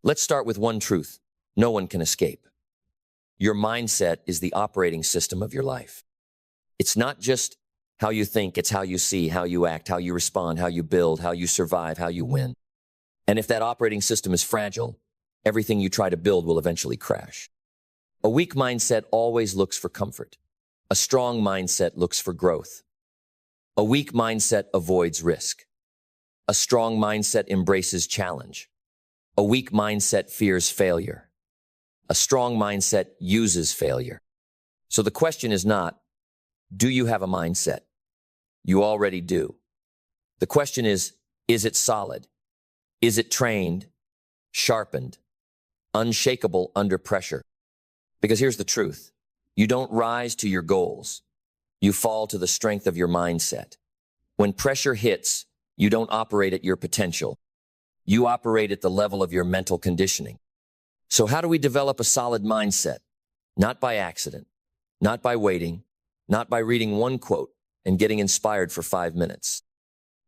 Let's start with one truth. No one can escape. Your mindset is the operating system of your life. It's not just how you think, it's how you see, how you act, how you respond, how you build, how you survive, how you win. And if that operating system is fragile, everything you try to build will eventually crash. A weak mindset always looks for comfort. A strong mindset looks for growth. A weak mindset avoids risk. A strong mindset embraces challenge. A weak mindset fears failure. A strong mindset uses failure. So the question is not, do you have a mindset? You already do. The question is it solid? Is it trained, sharpened, unshakable under pressure? Because here's the truth. You don't rise to your goals. You fall to the strength of your mindset. When pressure hits, you don't operate at your potential. You operate at the level of your mental conditioning. So how do we develop a solid mindset? Not by accident, not by waiting, not by reading one quote and getting inspired for 5 minutes.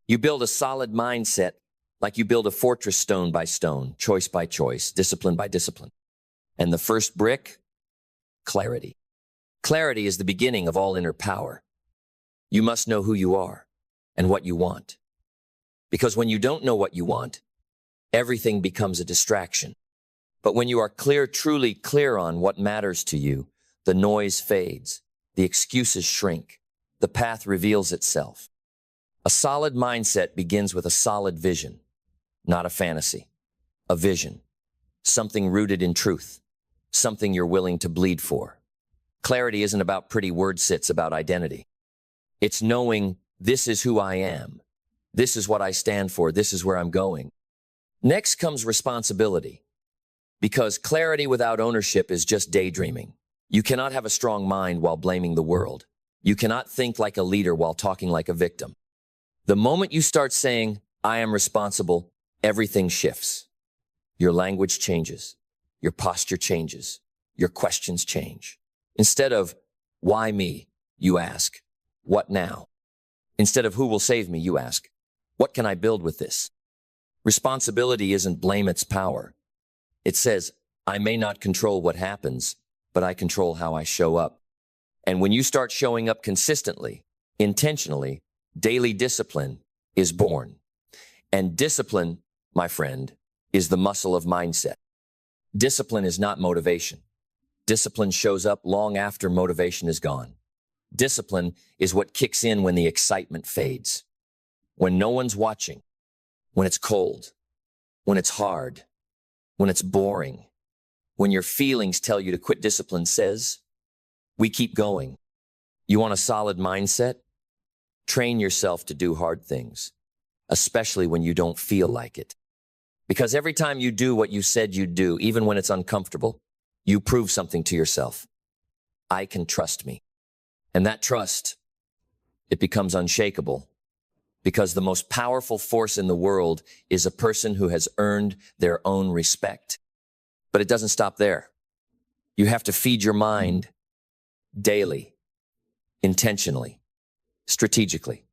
You build a solid mindset like you build a fortress stone by stone, choice by choice, discipline by discipline. And the first brick? Clarity. Clarity is the beginning of all inner power. You must know who you are and what you want. Because when you don't know what you want, everything becomes a distraction. But when you are clear, truly clear on what matters to you, the noise fades, the excuses shrink, the path reveals itself. A solid mindset begins with a solid vision, not a fantasy. A vision, something rooted in truth, something you're willing to bleed for. Clarity isn't about pretty words, it's about identity. It's knowing this is who I am. This is what I stand for. This is where I'm going. Next comes responsibility. Because clarity without ownership is just daydreaming. You cannot have a strong mind while blaming the world. You cannot think like a leader while talking like a victim. The moment you start saying, I am responsible, everything shifts. Your language changes. Your posture changes. Your questions change. Instead of, why me, you ask, what now? Instead of who will save me, you ask, what can I build with this? Responsibility isn't blame, it's power. It says, I may not control what happens, but I control how I show up. And when you start showing up consistently, intentionally, daily discipline is born. And discipline, my friend, is the muscle of mindset. Discipline is not motivation. Discipline shows up long after motivation is gone. Discipline is what kicks in when the excitement fades. When no one's watching, when it's cold, when it's hard, when it's boring, when your feelings tell you to quit, discipline says, we keep going. You want a solid mindset? Train yourself to do hard things, especially when you don't feel like it. Because every time you do what you said you'd do, even when it's uncomfortable, you prove something to yourself. I can trust me. And that trust, it becomes unshakable. Because the most powerful force in the world is a person who has earned their own respect. But it doesn't stop there. You have to feed your mind daily, intentionally, strategically.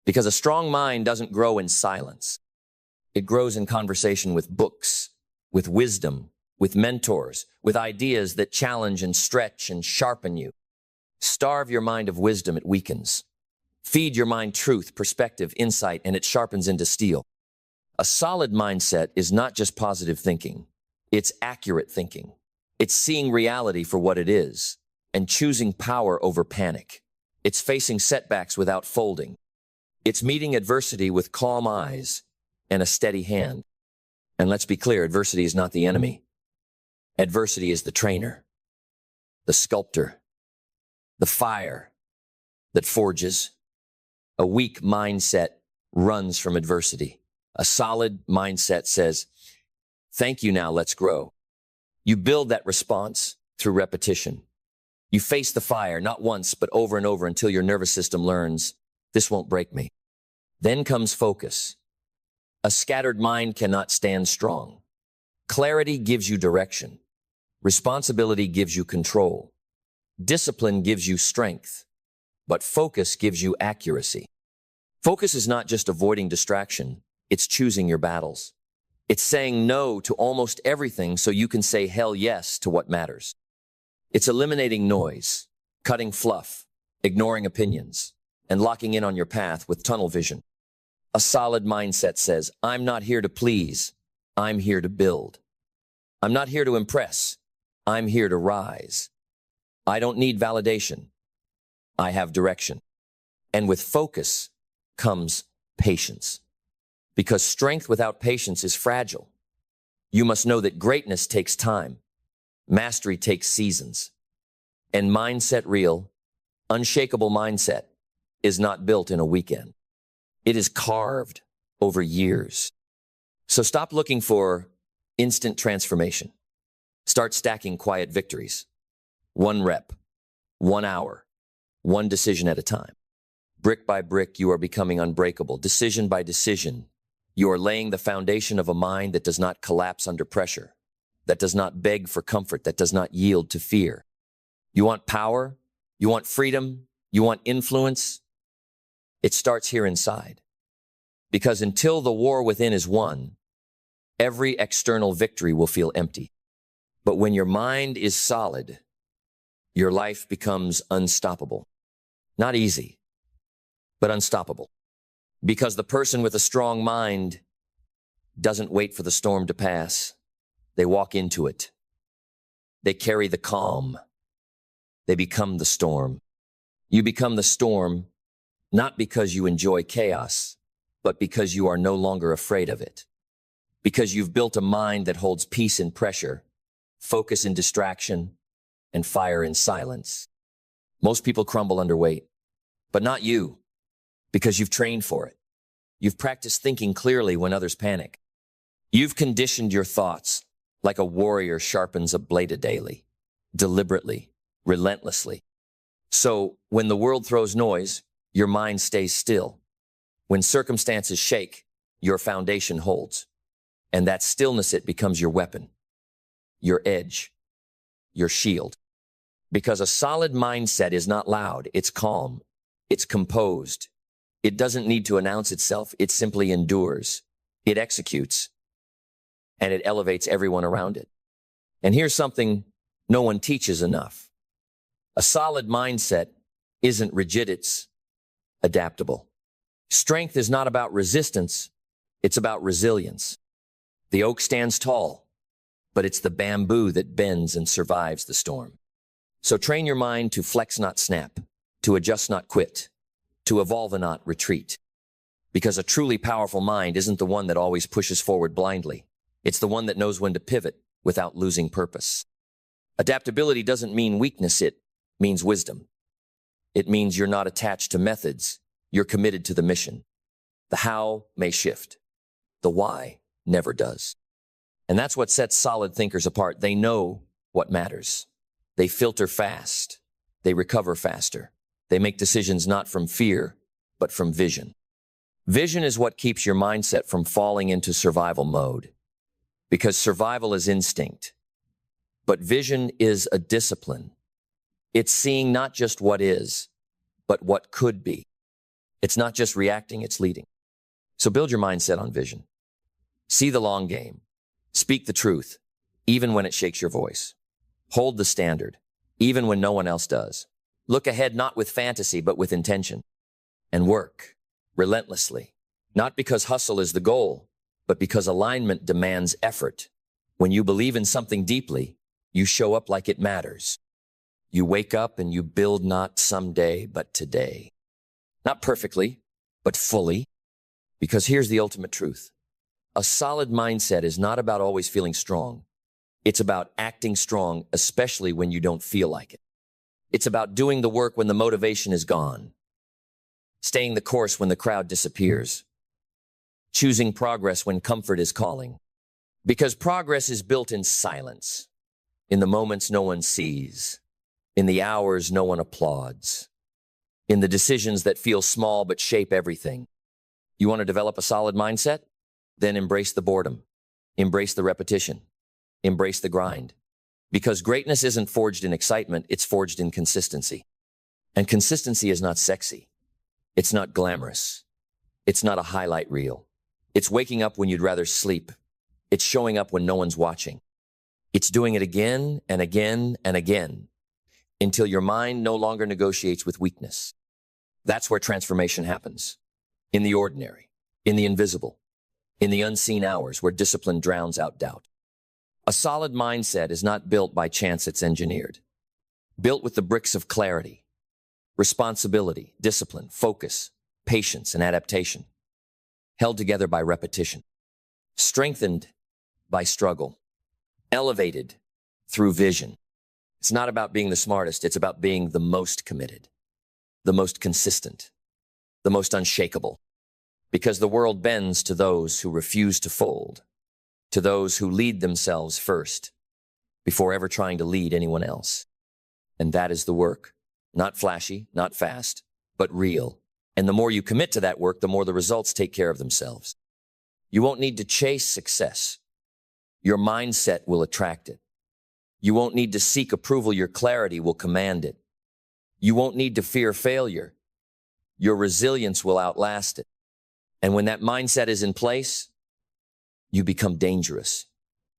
Because a strong mind doesn't grow in silence. It grows in conversation with books, with wisdom, with mentors, with ideas that challenge and stretch and sharpen you. Starve your mind of wisdom, it weakens. Feed your mind truth, perspective, insight, and it sharpens into steel. A solid mindset is not just positive thinking. It's accurate thinking. It's seeing reality for what it is and choosing power over panic. It's facing setbacks without folding. It's meeting adversity with calm eyes and a steady hand. And let's be clear, adversity is not the enemy. Adversity is the trainer, the sculptor, the fire that forges. A weak mindset runs from adversity. A solid mindset says, thank you, now let's grow. You build that response through repetition. You face the fire, not once, but over and over until your nervous system learns, this won't break me. Then comes focus. A scattered mind cannot stand strong. Clarity gives you direction. Responsibility gives you control. Discipline gives you strength. But focus gives you accuracy. Focus is not just avoiding distraction, it's choosing your battles. It's saying no to almost everything so you can say hell yes to what matters. It's eliminating noise, cutting fluff, ignoring opinions, and locking in on your path with tunnel vision. A solid mindset says, I'm not here to please, I'm here to build. I'm not here to impress, I'm here to rise. I don't need validation, I have direction. And with focus comes patience. Because strength without patience is fragile. You must know that greatness takes time. Mastery takes seasons. And mindset real, unshakable mindset is not built in a weekend. It is carved over years. So stop looking for instant transformation. Start stacking quiet victories. 1 rep, 1 hour, 1 decision at a time. Brick by brick, you are becoming unbreakable. Decision by decision, you are laying the foundation of a mind that does not collapse under pressure, that does not beg for comfort, that does not yield to fear. You want power? You want freedom? You want influence? It starts here inside. Because until the war within is won, every external victory will feel empty. But when your mind is solid, your life becomes unstoppable. Not easy, but unstoppable. Because the person with a strong mind doesn't wait for the storm to pass. They walk into it. They carry the calm. They become the storm. You become the storm not because you enjoy chaos, but because you are no longer afraid of it. Because you've built a mind that holds peace in pressure, focus in distraction, and fire in silence. Most people crumble under weight, but not you, because you've trained for it. You've practiced thinking clearly when others panic. You've conditioned your thoughts like a warrior sharpens a blade daily, deliberately, relentlessly. So when the world throws noise, your mind stays still. When circumstances shake, your foundation holds. And that stillness, it becomes your weapon, your edge, your shield. Because a solid mindset is not loud, it's calm, it's composed. It doesn't need to announce itself, it simply endures. It executes, and it elevates everyone around it. And here's something no one teaches enough. A solid mindset isn't rigid, it's adaptable. Strength is not about resistance, it's about resilience. The oak stands tall, but it's the bamboo that bends and survives the storm. So train your mind to flex, not snap, to adjust, not quit, to evolve and not retreat. Because a truly powerful mind isn't the one that always pushes forward blindly. It's the one that knows when to pivot without losing purpose. Adaptability doesn't mean weakness, it means wisdom. It means you're not attached to methods, you're committed to the mission. The how may shift, the why never does. And that's what sets solid thinkers apart. They know what matters. They filter fast. They recover faster. They make decisions not from fear, but from vision. Vision is what keeps your mindset from falling into survival mode. Because survival is instinct. But vision is a discipline. It's seeing not just what is, but what could be. It's not just reacting, it's leading. So build your mindset on vision. See the long game. Speak the truth, even when it shakes your voice. Hold the standard, even when no one else does. Look ahead not with fantasy, but with intention. And work relentlessly, not because hustle is the goal, but because alignment demands effort. When you believe in something deeply, you show up like it matters. You wake up and you build not someday, but today. Not perfectly, but fully. Because here's the ultimate truth. A solid mindset is not about always feeling strong. It's about acting strong, especially when you don't feel like it. It's about doing the work when the motivation is gone. Staying the course when the crowd disappears. Choosing progress when comfort is calling. Because progress is built in silence. In the moments no one sees. In the hours no one applauds. In the decisions that feel small but shape everything. You want to develop a solid mindset? Then embrace the boredom. Embrace the repetition. Embrace the grind. Because greatness isn't forged in excitement, it's forged in consistency. And consistency is not sexy. It's not glamorous. It's not a highlight reel. It's waking up when you'd rather sleep. It's showing up when no one's watching. It's doing it again and again and again until your mind no longer negotiates with weakness. That's where transformation happens. In the ordinary, in the invisible, in the unseen hours where discipline drowns out doubt. A solid mindset is not built by chance, it's engineered. Built with the bricks of clarity, responsibility, discipline, focus, patience, and adaptation. Held together by repetition. Strengthened by struggle. Elevated through vision. It's not about being the smartest, it's about being the most committed, the most consistent, the most unshakable. Because the world bends to those who refuse to fold, to those who lead themselves first, before ever trying to lead anyone else. And that is the work. Not flashy, not fast, but real. And the more you commit to that work, the more the results take care of themselves. You won't need to chase success. Your mindset will attract it. You won't need to seek approval. Your clarity will command it. You won't need to fear failure. Your resilience will outlast it. And when that mindset is in place, you become dangerous.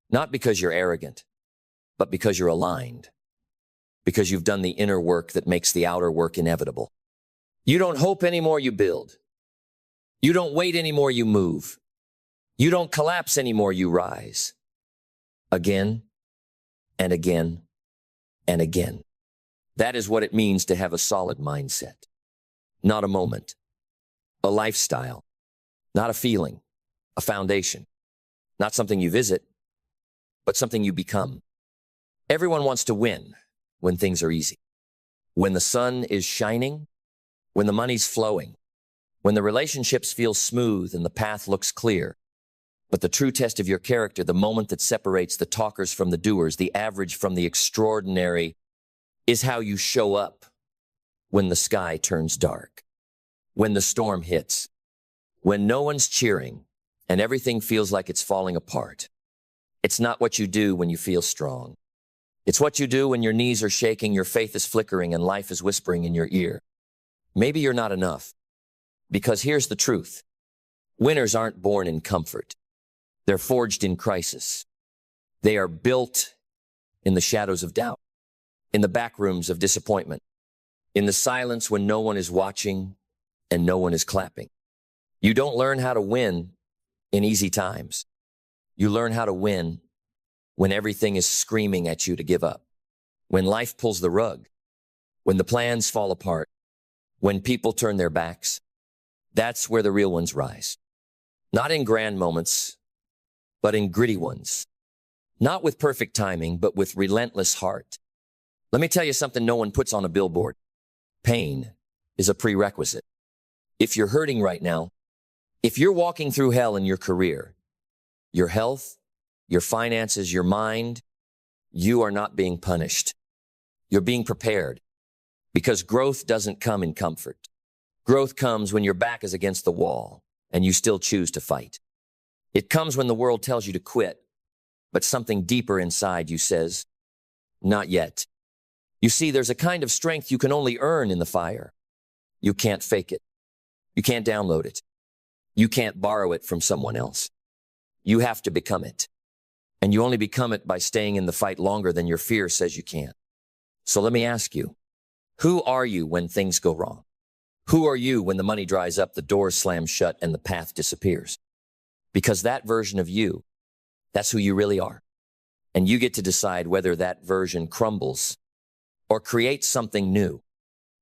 Not because you're arrogant, but because you're aligned. Because you've done the inner work that makes the outer work inevitable. You don't hope anymore, you build. You don't wait anymore, you move. You don't collapse anymore, you rise. Again and again and again. That is what it means to have a solid mindset. Not a moment, a lifestyle, not a feeling, a foundation, not something you visit, but something you become. Everyone wants to win when things are easy, when the sun is shining, when the money's flowing, when the relationships feel smooth and the path looks clear. But the true test of your character, the moment that separates the talkers from the doers, the average from the extraordinary, is how you show up when the sky turns dark, when the storm hits, when no one's cheering and everything feels like it's falling apart. It's not what you do when you feel strong. It's what you do when your knees are shaking, your faith is flickering, and life is whispering in your ear. Maybe you're not enough. Because here's the truth. Winners aren't born in comfort. They're forged in crisis. They are built in the shadows of doubt, in the back rooms of disappointment, in the silence when no one is watching and no one is clapping. You don't learn how to win in easy times. You learn how to win when everything is screaming at you to give up, when life pulls the rug, when the plans fall apart, when people turn their backs. That's where the real ones rise. Not in grand moments, but in gritty ones. Not with perfect timing, but with relentless heart. Let me tell you something no one puts on a billboard. Pain is a prerequisite. If you're hurting right now, if you're walking through hell in your career, your health, your finances, your mind, you are not being punished. You're being prepared. Because growth doesn't come in comfort. Growth comes when your back is against the wall and you still choose to fight. It comes when the world tells you to quit, but something deeper inside you says, not yet. You see, there's a kind of strength you can only earn in the fire. You can't fake it. You can't download it. You can't borrow it from someone else. You have to become it. And you only become it by staying in the fight longer than your fear says you can. So let me ask you, who are you when things go wrong? Who are you when the money dries up, the doors slam shut, and the path disappears? Because that version of you, that's who you really are. And you get to decide whether that version crumbles or creates something new.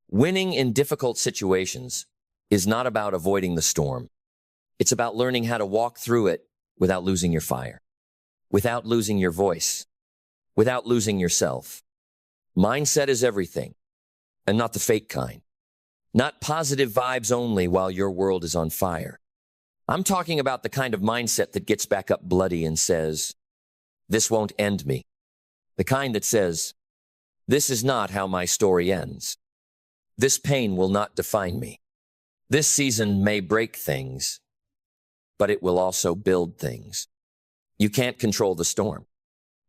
Winning in difficult situations is not about avoiding the storm. It's about learning how to walk through it without losing your fire, without losing your voice, without losing yourself. Mindset is everything, and not the fake kind. Not positive vibes only while your world is on fire. I'm talking about the kind of mindset that gets back up bloody and says, this won't end me. The kind that says, this is not how my story ends. This pain will not define me. This season may break things, but it will also build things. You can't control the storm,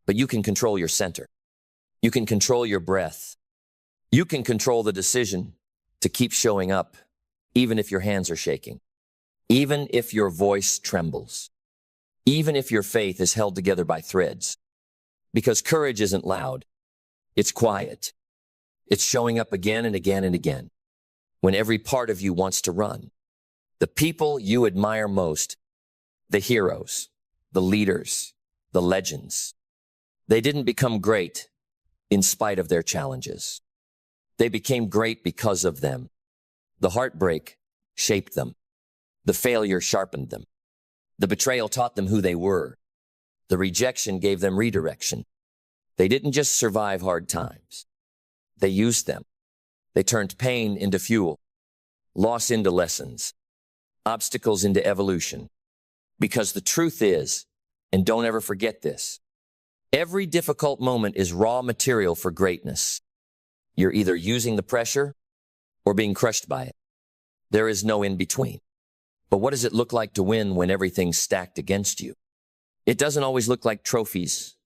but you can control your center. You can control your breath. You can control the decision to keep showing up, even if your hands are shaking, even if your voice trembles. even if your faith is held together by threads. Because courage isn't loud. It's quiet. It's showing up again and again and again when every part of you wants to run. The people you admire most, the heroes, the leaders, the legends, they didn't become great in spite of their challenges. They became great because of them. The heartbreak shaped them. The failure sharpened them. The betrayal taught them who they were. The rejection gave them redirection. They didn't just survive hard times. They used them. They turned pain into fuel, loss into lessons, obstacles into evolution. Because the truth is, and don't ever forget this, every difficult moment is raw material for greatness. You're either using the pressure or being crushed by it. There is no in between. But what does it look like to win when everything's stacked against you? It doesn't always look like trophies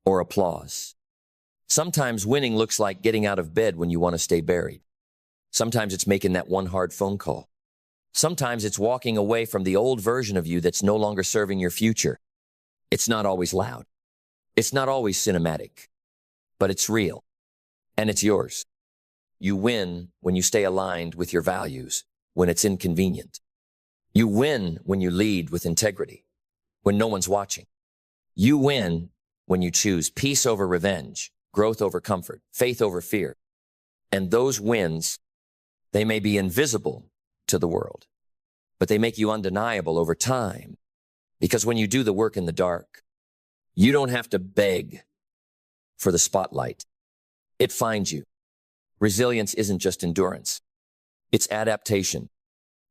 or applause. Sometimes winning looks like getting out of bed when you want to stay buried. Sometimes it's making that one hard phone call. Sometimes it's walking away from the old version of you that's no longer serving your future. It's not always loud. It's not always cinematic. But it's real. And it's yours. You win when you stay aligned with your values, when it's inconvenient. You win when you lead with integrity, when no one's watching. You win when you choose peace over revenge, growth over comfort, faith over fear. And those wins, they may be invisible to the world, but they make you undeniable over time. Because when you do the work in the dark, you don't have to beg for the spotlight. It finds you. Resilience isn't just endurance. It's adaptation.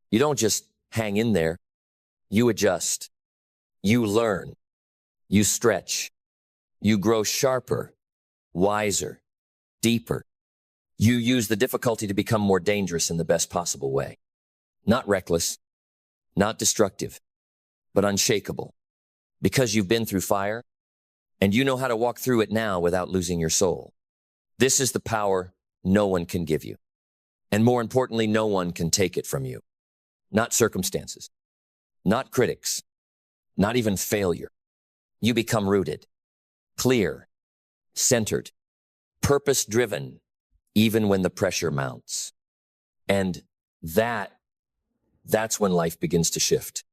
You don't just hang in there. You adjust. You learn. You stretch. You grow sharper, wiser, deeper. You use the difficulty to become more dangerous in the best possible way. Not reckless, not destructive, but unshakable. Because you've been through fire, and you know how to walk through it now without losing your soul. This is the power no one can give you. And more importantly, no one can take it from you. Not circumstances, not critics, not even failure. You become rooted, clear, centered, purpose-driven, even when the pressure mounts. And that's when life begins to shift.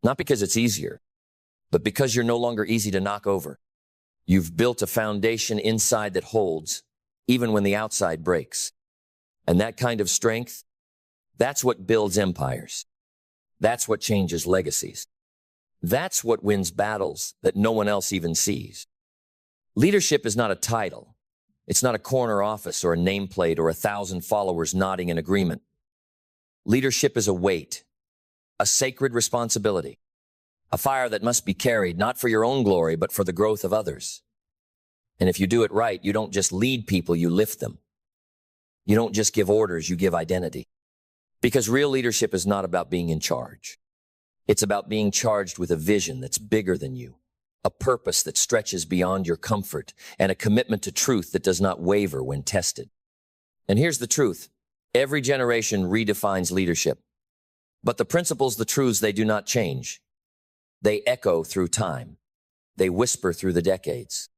Not because it's easier, but because you're no longer easy to knock over. You've built a foundation inside that holds, even when the outside breaks. And that kind of strength, that's what builds empires. That's what changes legacies. That's what wins battles that no one else even sees. Leadership is not a title. It's not a corner office or a nameplate or 1,000 followers nodding in agreement. Leadership is a weight, a sacred responsibility, a fire that must be carried not for your own glory, but for the growth of others. And if you do it right, you don't just lead people, you lift them. You don't just give orders, you give identity. Because real leadership is not about being in charge. It's about being charged with a vision that's bigger than you, a purpose that stretches beyond your comfort, and a commitment to truth that does not waver when tested. And here's the truth. Every generation redefines leadership. But the principles, the truths, they do not change. They echo through time. They whisper through the decades.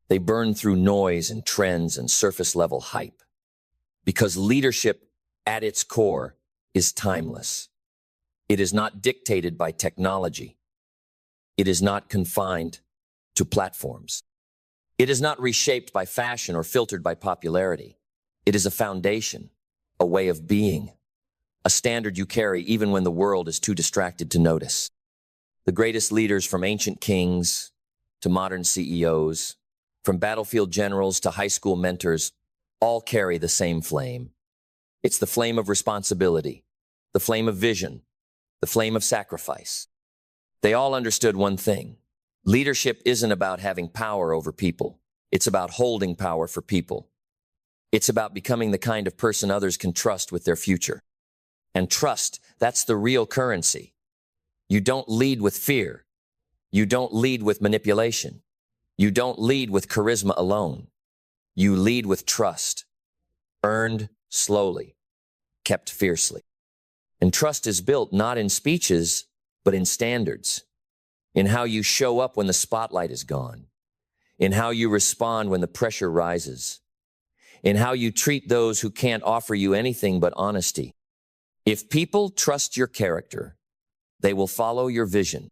They burn through noise and trends and surface-level hype. Because leadership, at its core, is timeless. It is not dictated by technology. It is not confined to platforms. It is not reshaped by fashion or filtered by popularity. It is a foundation, a way of being, a standard you carry even when the world is too distracted to notice. The greatest leaders, from ancient kings to modern CEOs, from battlefield generals to high school mentors, all carry the same flame. It's the flame of responsibility, the flame of vision, the flame of sacrifice. They all understood one thing. Leadership isn't about having power over people. It's about holding power for people. It's about becoming the kind of person others can trust with their future. And trust, that's the real currency. You don't lead with fear. You don't lead with manipulation. You don't lead with charisma alone. You lead with trust, earned slowly, kept fiercely. And trust is built not in speeches, but in standards. in how you show up when the spotlight is gone, in how you respond when the pressure rises, in how you treat those who can't offer you anything but honesty. If people trust your character, they will follow your vision.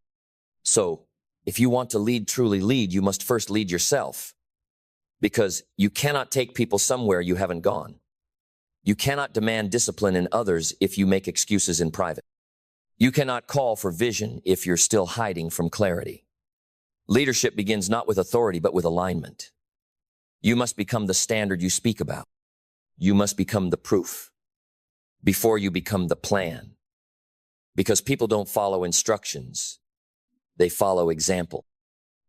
So, if you want to lead, truly lead, you must first lead yourself, because you cannot take people somewhere you haven't gone. You cannot demand discipline in others if you make excuses in private. You cannot call for vision if you're still hiding from clarity. Leadership begins not with authority, but with alignment. You must become the standard you speak about. You must become the proof before you become the plan. Because people don't follow instructions. They follow example.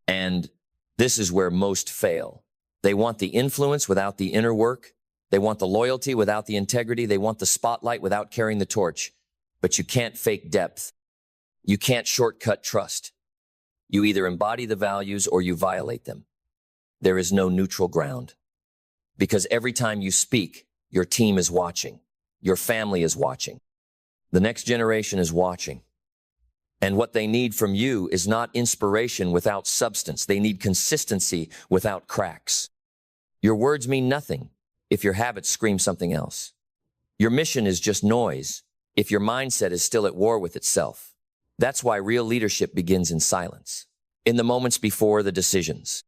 And this is where most fail. They want the influence without the inner work. They want the loyalty without the integrity. They want the spotlight without carrying the torch. But you can't fake depth. You can't shortcut trust. You either embody the values or you violate them. There is no neutral ground. Because every time you speak, your team is watching. Your family is watching. The next generation is watching. And what they need from you is not inspiration without substance. They need consistency without cracks. Your words mean nothing if your habits scream something else. Your mission is just noise if your mindset is still at war with itself. That's why real leadership begins in silence, in the moments before the decisions,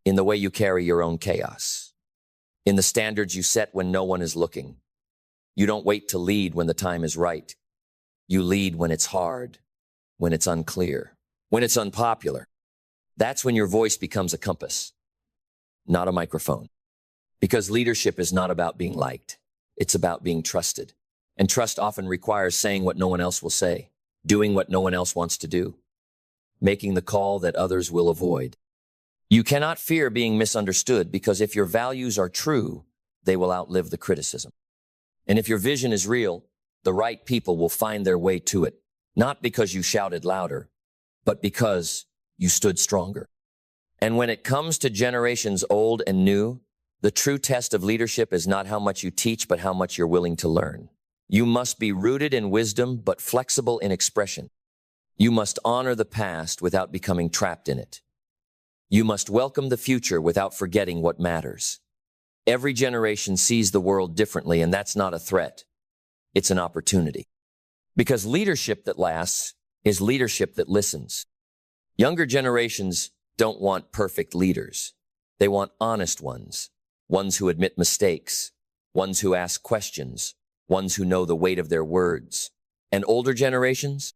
in the way you carry your own chaos, in the standards you set when no one is looking. You don't wait to lead when the time is right. You lead when it's hard, when it's unclear, when it's unpopular. That's when your voice becomes a compass, not a microphone. Because leadership is not about being liked. It's about being trusted. And trust often requires saying what no one else will say, doing what no one else wants to do, making the call that others will avoid. You cannot fear being misunderstood, because if your values are true, they will outlive the criticism. And if your vision is real, the right people will find their way to it, not because you shouted louder, but because you stood stronger. And when it comes to generations old and new, the true test of leadership is not how much you teach, but how much you're willing to learn. You must be rooted in wisdom, but flexible in expression. You must honor the past without becoming trapped in it. You must welcome the future without forgetting what matters. Every generation sees the world differently, and that's not a threat. It's an opportunity. Because leadership that lasts is leadership that listens. Younger generations don't want perfect leaders. They want honest ones, ones who admit mistakes, ones who ask questions, ones who know the weight of their words. And older generations,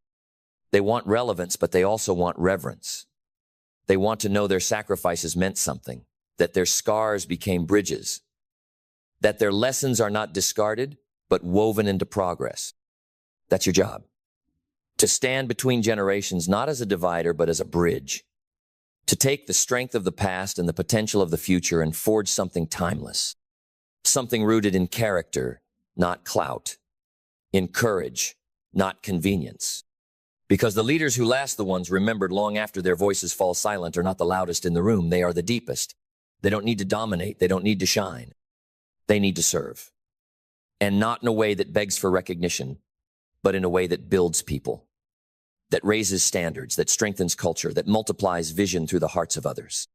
they want relevance, but they also want reverence. They want to know their sacrifices meant something, that their scars became bridges, that their lessons are not discarded, but woven into progress. That's your job. To stand between generations, not as a divider, but as a bridge. To take the strength of the past and the potential of the future and forge something timeless. Something rooted in character, not clout. In courage, not convenience. Because the leaders who last, the ones remembered long after their voices fall silent, are not the loudest in the room. They are the deepest. They don't need to dominate. They don't need to shine. They need to serve. And not in a way that begs for recognition, but in a way that builds people, that raises standards, that strengthens culture, that multiplies vision through the hearts of others.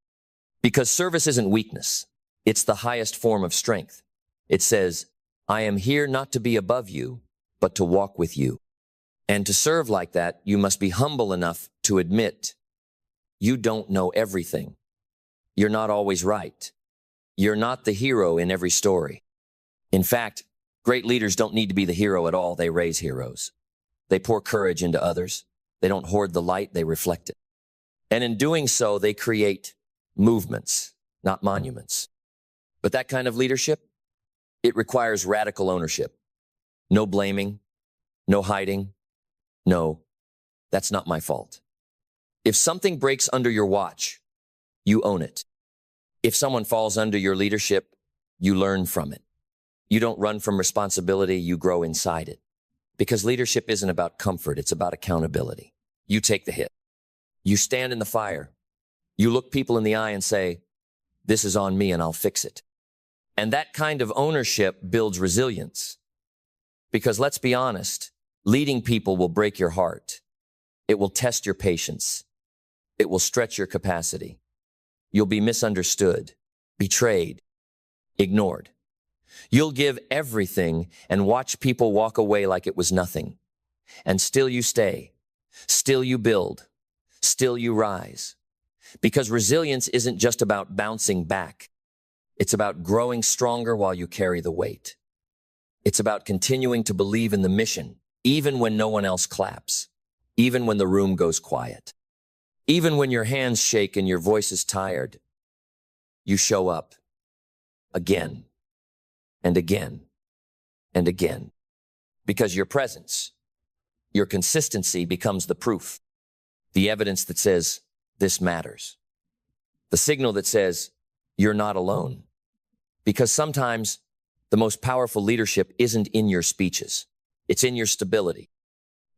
Because service isn't weakness. It's the highest form of strength. It says, I am here not to be above you, but to walk with you. And to serve like that, you must be humble enough to admit you don't know everything. You're not always right. You're not the hero in every story. In fact, great leaders don't need to be the hero at all. They raise heroes. They pour courage into others. They don't hoard the light, they reflect it. And in doing so, they create movements, not monuments. But that kind of leadership, it requires radical ownership. No blaming, no hiding. No, that's not my fault. If something breaks under your watch, you own it. If someone falls under your leadership, you learn from it. You don't run from responsibility, you grow inside it. Because leadership isn't about comfort, it's about accountability. You take the hit. You stand in the fire. You look people in the eye and say, this is on me and I'll fix it. And that kind of ownership builds resilience. Because let's be honest, leading people will break your heart. It will test your patience. It will stretch your capacity. You'll be misunderstood, betrayed, ignored. You'll give everything and watch people walk away like it was nothing. And still you stay. Still you build. Still you rise. Because resilience isn't just about bouncing back. It's about growing stronger while you carry the weight. It's about continuing to believe in the mission, even when no one else claps, even when the room goes quiet, even when your hands shake and your voice is tired. You show up again and again and again, because your presence, your consistency becomes the proof, the evidence that says this matters, the signal that says you're not alone. Because sometimes the most powerful leadership isn't in your speeches, it's in your stability.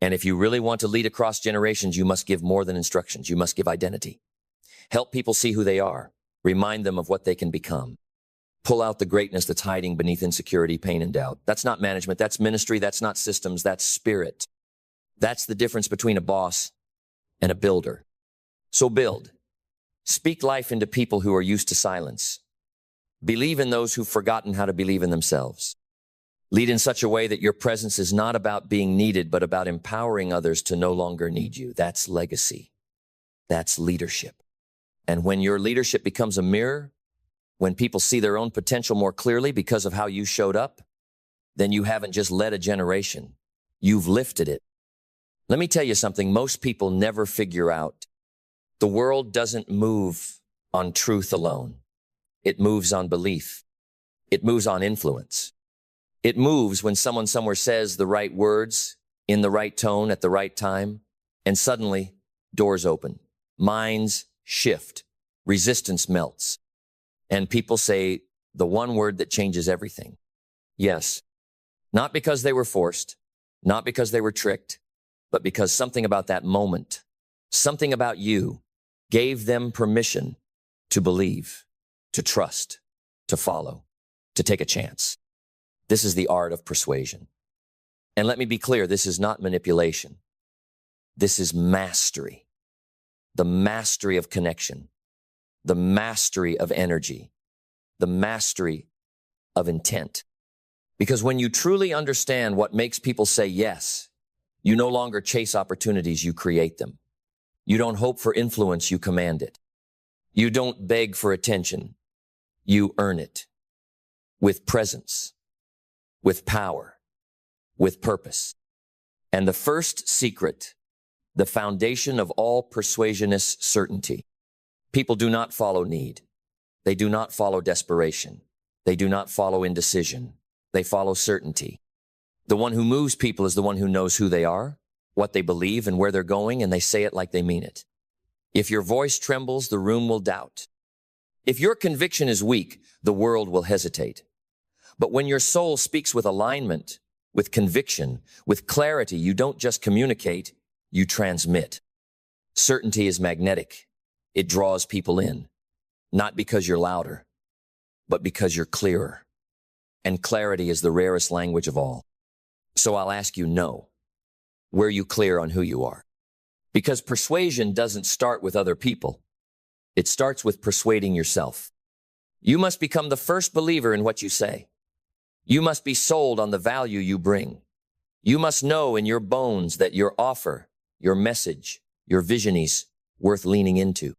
And if you really want to lead across generations, you must give more than instructions. You must give identity. Help people see who they are. Remind them of what they can become. Pull out the greatness that's hiding beneath insecurity, pain, and doubt. That's not management. That's ministry. That's not systems. That's spirit. That's the difference between a boss and a builder. So build. Speak life into people who are used to silence. Believe in those who've forgotten how to believe in themselves. Lead in such a way that your presence is not about being needed, but about empowering others to no longer need you. That's legacy. That's leadership. And when your leadership becomes a mirror, when people see their own potential more clearly because of how you showed up, then you haven't just led a generation. You've lifted it. Let me tell you something most people never figure out. The world doesn't move on truth alone. It moves on belief. It moves on influence. It moves when someone somewhere says the right words, in the right tone, at the right time, and suddenly doors open, minds shift, resistance melts, and people say the one word that changes everything. Yes, not because they were forced, not because they were tricked, but because something about that moment, something about you, gave them permission to believe, to trust, to follow, to take a chance. This is the art of persuasion. And let me be clear, this is not manipulation. This is mastery. The mastery of connection, the mastery of energy, the mastery of intent. Because when you truly understand what makes people say yes, you no longer chase opportunities, you create them. You don't hope for influence, you command it. You don't beg for attention, you earn it. With presence, with power, with purpose. And the first secret, the foundation of all persuasion, is certainty. People do not follow need. They do not follow desperation. They do not follow indecision. They follow certainty. The one who moves people is the one who knows who they are, what they believe, and where they're going, and they say it like they mean it. If your voice trembles, the room will doubt. If your conviction is weak, the world will hesitate. But when your soul speaks with alignment, with conviction, with clarity, you don't just communicate, you transmit. Certainty is magnetic. It draws people in, not because you're louder, but because you're clearer. And clarity is the rarest language of all. So I'll ask you, no. Were you clear on who you are? Because persuasion doesn't start with other people. It starts with persuading yourself. You must become the first believer in what you say. You must be sold on the value you bring. You must know in your bones that your offer, your message, your vision is worth leaning into.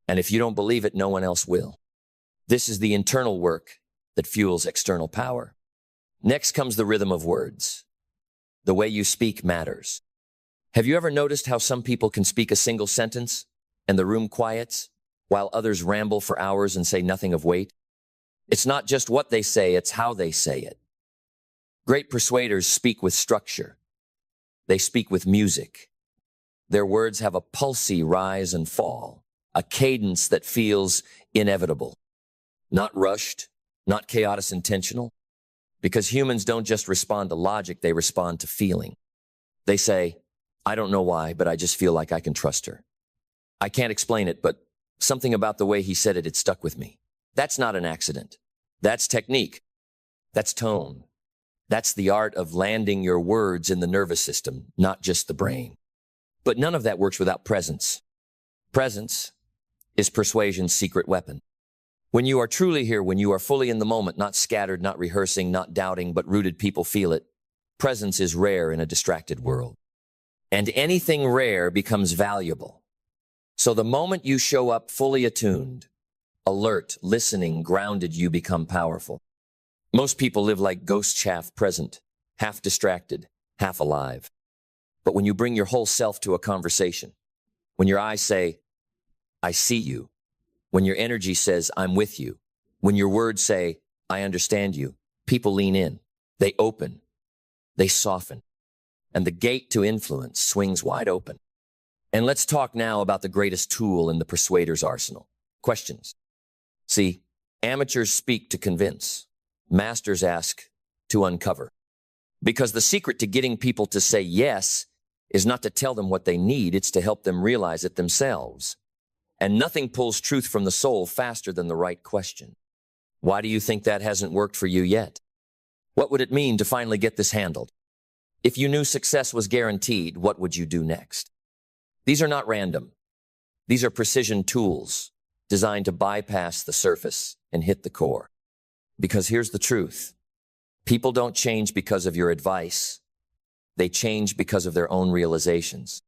And if you don't believe it, no one else will. This is the internal work that fuels external power. Next comes the rhythm of words. The way you speak matters. Have you ever noticed how some people can speak a single sentence and the room quiets, while others ramble for hours and say nothing of weight? It's not just what they say, it's how they say it. Great persuaders speak with structure. They speak with music. Their words have a pulsy rise and fall, a cadence that feels inevitable. Not rushed, not chaotic intentional. Because humans don't just respond to logic, they respond to feeling. They say, I don't know why, but I just feel like I can trust her. I can't explain it, but something about the way he said it, it stuck with me. That's not an accident. That's technique. That's tone. That's the art of landing your words in the nervous system, not just the brain. But none of that works without presence. Presence is persuasion's secret weapon. When you are truly here, when you are fully in the moment, not scattered, not rehearsing, not doubting, but rooted, people feel it. Presence is rare in a distracted world. And anything rare becomes valuable. So the moment you show up fully attuned, alert, listening, grounded, you become powerful. Most people live like ghosts, half present, half distracted, half alive. But when you bring your whole self to a conversation, when your eyes say, I see you, when your energy says, I'm with you, when your words say, I understand you, people lean in, they open, they soften, and the gate to influence swings wide open. And let's talk now about the greatest tool in the persuader's arsenal. Questions. See, amateurs speak to convince. Masters ask to uncover. Because the secret to getting people to say yes is not to tell them what they need, it's to help them realize it themselves. And nothing pulls truth from the soul faster than the right question. Why do you think that hasn't worked for you yet? What would it mean to finally get this handled? If you knew success was guaranteed, what would you do next? These are not random. These are precision tools designed to bypass the surface and hit the core. Because here's the truth. People don't change because of your advice. They change because of their own realizations.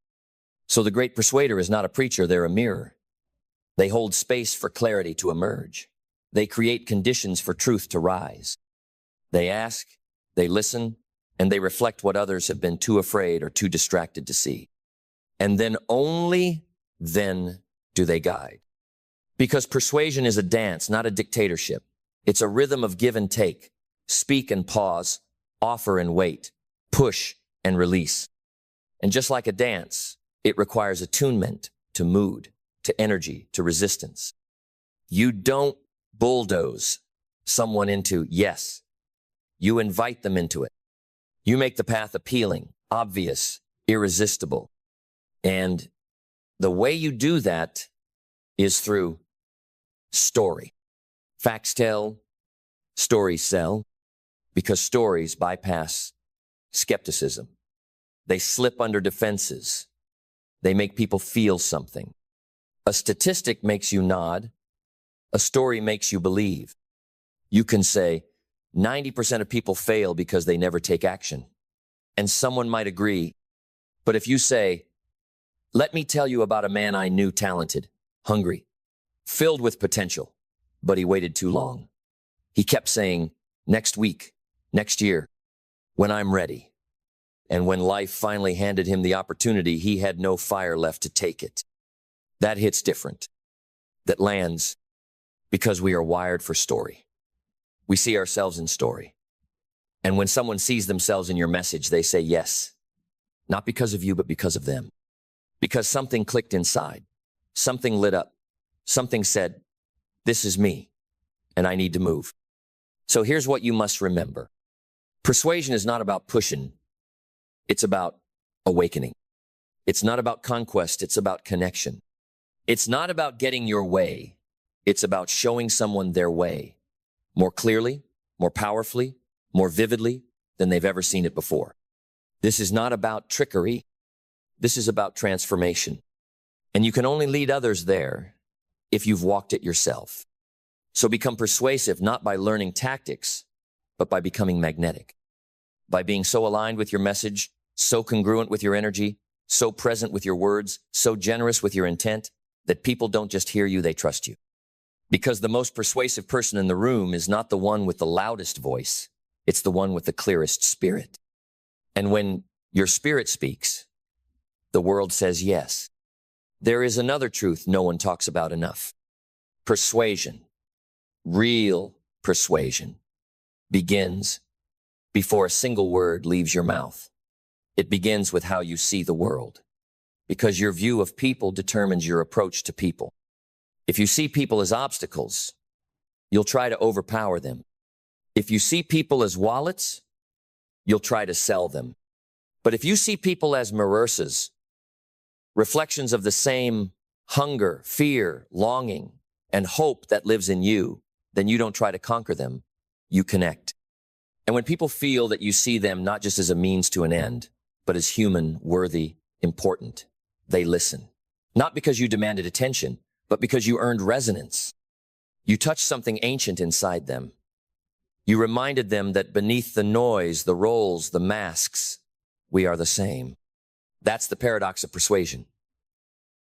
So the great persuader is not a preacher, they're a mirror. They hold space for clarity to emerge. They create conditions for truth to rise. They ask, they listen, and they reflect what others have been too afraid or too distracted to see. And then only then do they guide. Because persuasion is a dance, not a dictatorship. It's a rhythm of give and take, speak and pause, offer and wait, push and release. And just like a dance, it requires attunement to mood, to energy, to resistance. You don't bulldoze someone into yes. You invite them into it. You make the path appealing, obvious, irresistible. And the way you do that is through story. Facts tell, stories sell, because stories bypass skepticism. They slip under defenses. They make people feel something. A statistic makes you nod. A story makes you believe. You can say 90% of people fail because they never take action. And someone might agree. But if you say, let me tell you about a man I knew, talented, hungry, filled with potential, but he waited too long. He kept saying, next week, next year, when I'm ready. And when life finally handed him the opportunity, he had no fire left to take it. That hits different. That lands because we are wired for story. We see ourselves in story. And when someone sees themselves in your message, they say yes. Not because of you, but because of them. Because something clicked inside. Something lit up. Something said, this is me, and I need to move. So here's what you must remember. Persuasion is not about pushing. It's about awakening. It's not about conquest. It's about connection. It's not about getting your way. It's about showing someone their way more clearly, more powerfully, more vividly than they've ever seen it before. This is not about trickery. This is about transformation. And you can only lead others there if you've walked it yourself. So become persuasive not by learning tactics, but by becoming magnetic. By being so aligned with your message, so congruent with your energy, so present with your words, so generous with your intent, that people don't just hear you, they trust you. Because the most persuasive person in the room is not the one with the loudest voice, it's the one with the clearest spirit. And when your spirit speaks, the world says yes. There is another truth no one talks about enough. Persuasion, real persuasion, begins before a single word leaves your mouth. It begins with how you see the world, because your view of people determines your approach to people. If you see people as obstacles, you'll try to overpower them. If you see people as wallets, you'll try to sell them. But if you see people as mirrors, reflections of the same hunger, fear, longing, and hope that lives in you, then you don't try to conquer them, you connect. And when people feel that you see them not just as a means to an end, but as human, worthy, important, they listen. Not because you demanded attention, but because you earned resonance. You touched something ancient inside them. You reminded them that beneath the noise, the roles, the masks, we are the same. That's the paradox of persuasion.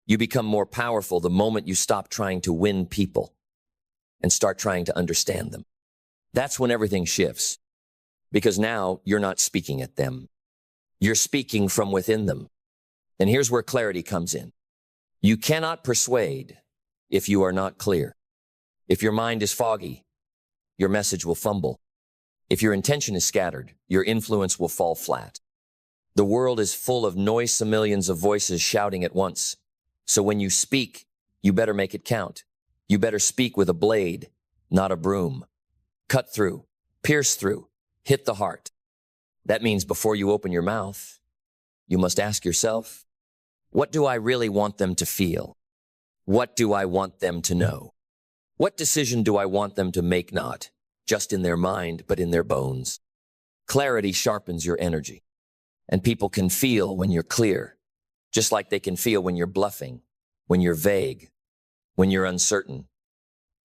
You become more powerful the moment you stop trying to win people and start trying to understand them. That's when everything shifts, because now you're not speaking at them. You're speaking from within them. And here's where clarity comes in. You cannot persuade if you are not clear. If your mind is foggy, your message will fumble. If your intention is scattered, your influence will fall flat. The world is full of noisome millions of voices shouting at once. So when you speak, you better make it count. You better speak with a blade, not a broom. Cut through, pierce through, hit the heart. That means before you open your mouth, you must ask yourself, what do I really want them to feel? What do I want them to know? What decision do I want them to make, not just in their mind, but in their bones? Clarity sharpens your energy, and people can feel when you're clear, just like they can feel when you're bluffing, when you're vague, when you're uncertain,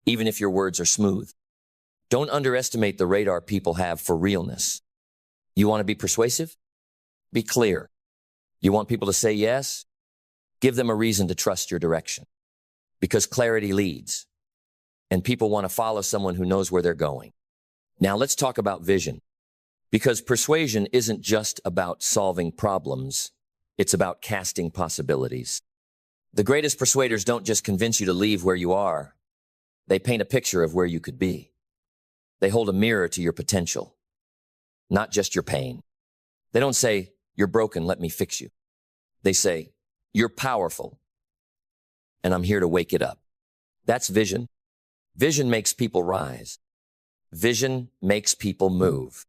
even if your words are smooth. Don't underestimate the radar people have for realness. You want to be persuasive? Be clear. You want people to say yes? Give them a reason to trust your direction, because clarity leads, and people want to follow someone who knows where they're going. Now let's talk about vision, because persuasion isn't just about solving problems. It's about casting possibilities. The greatest persuaders don't just convince you to leave where you are. They paint a picture of where you could be. They hold a mirror to your potential, not just your pain. They don't say, you're broken, let me fix you. They say, you're powerful, and I'm here to wake it up. That's vision. Vision makes people rise. Vision makes people move.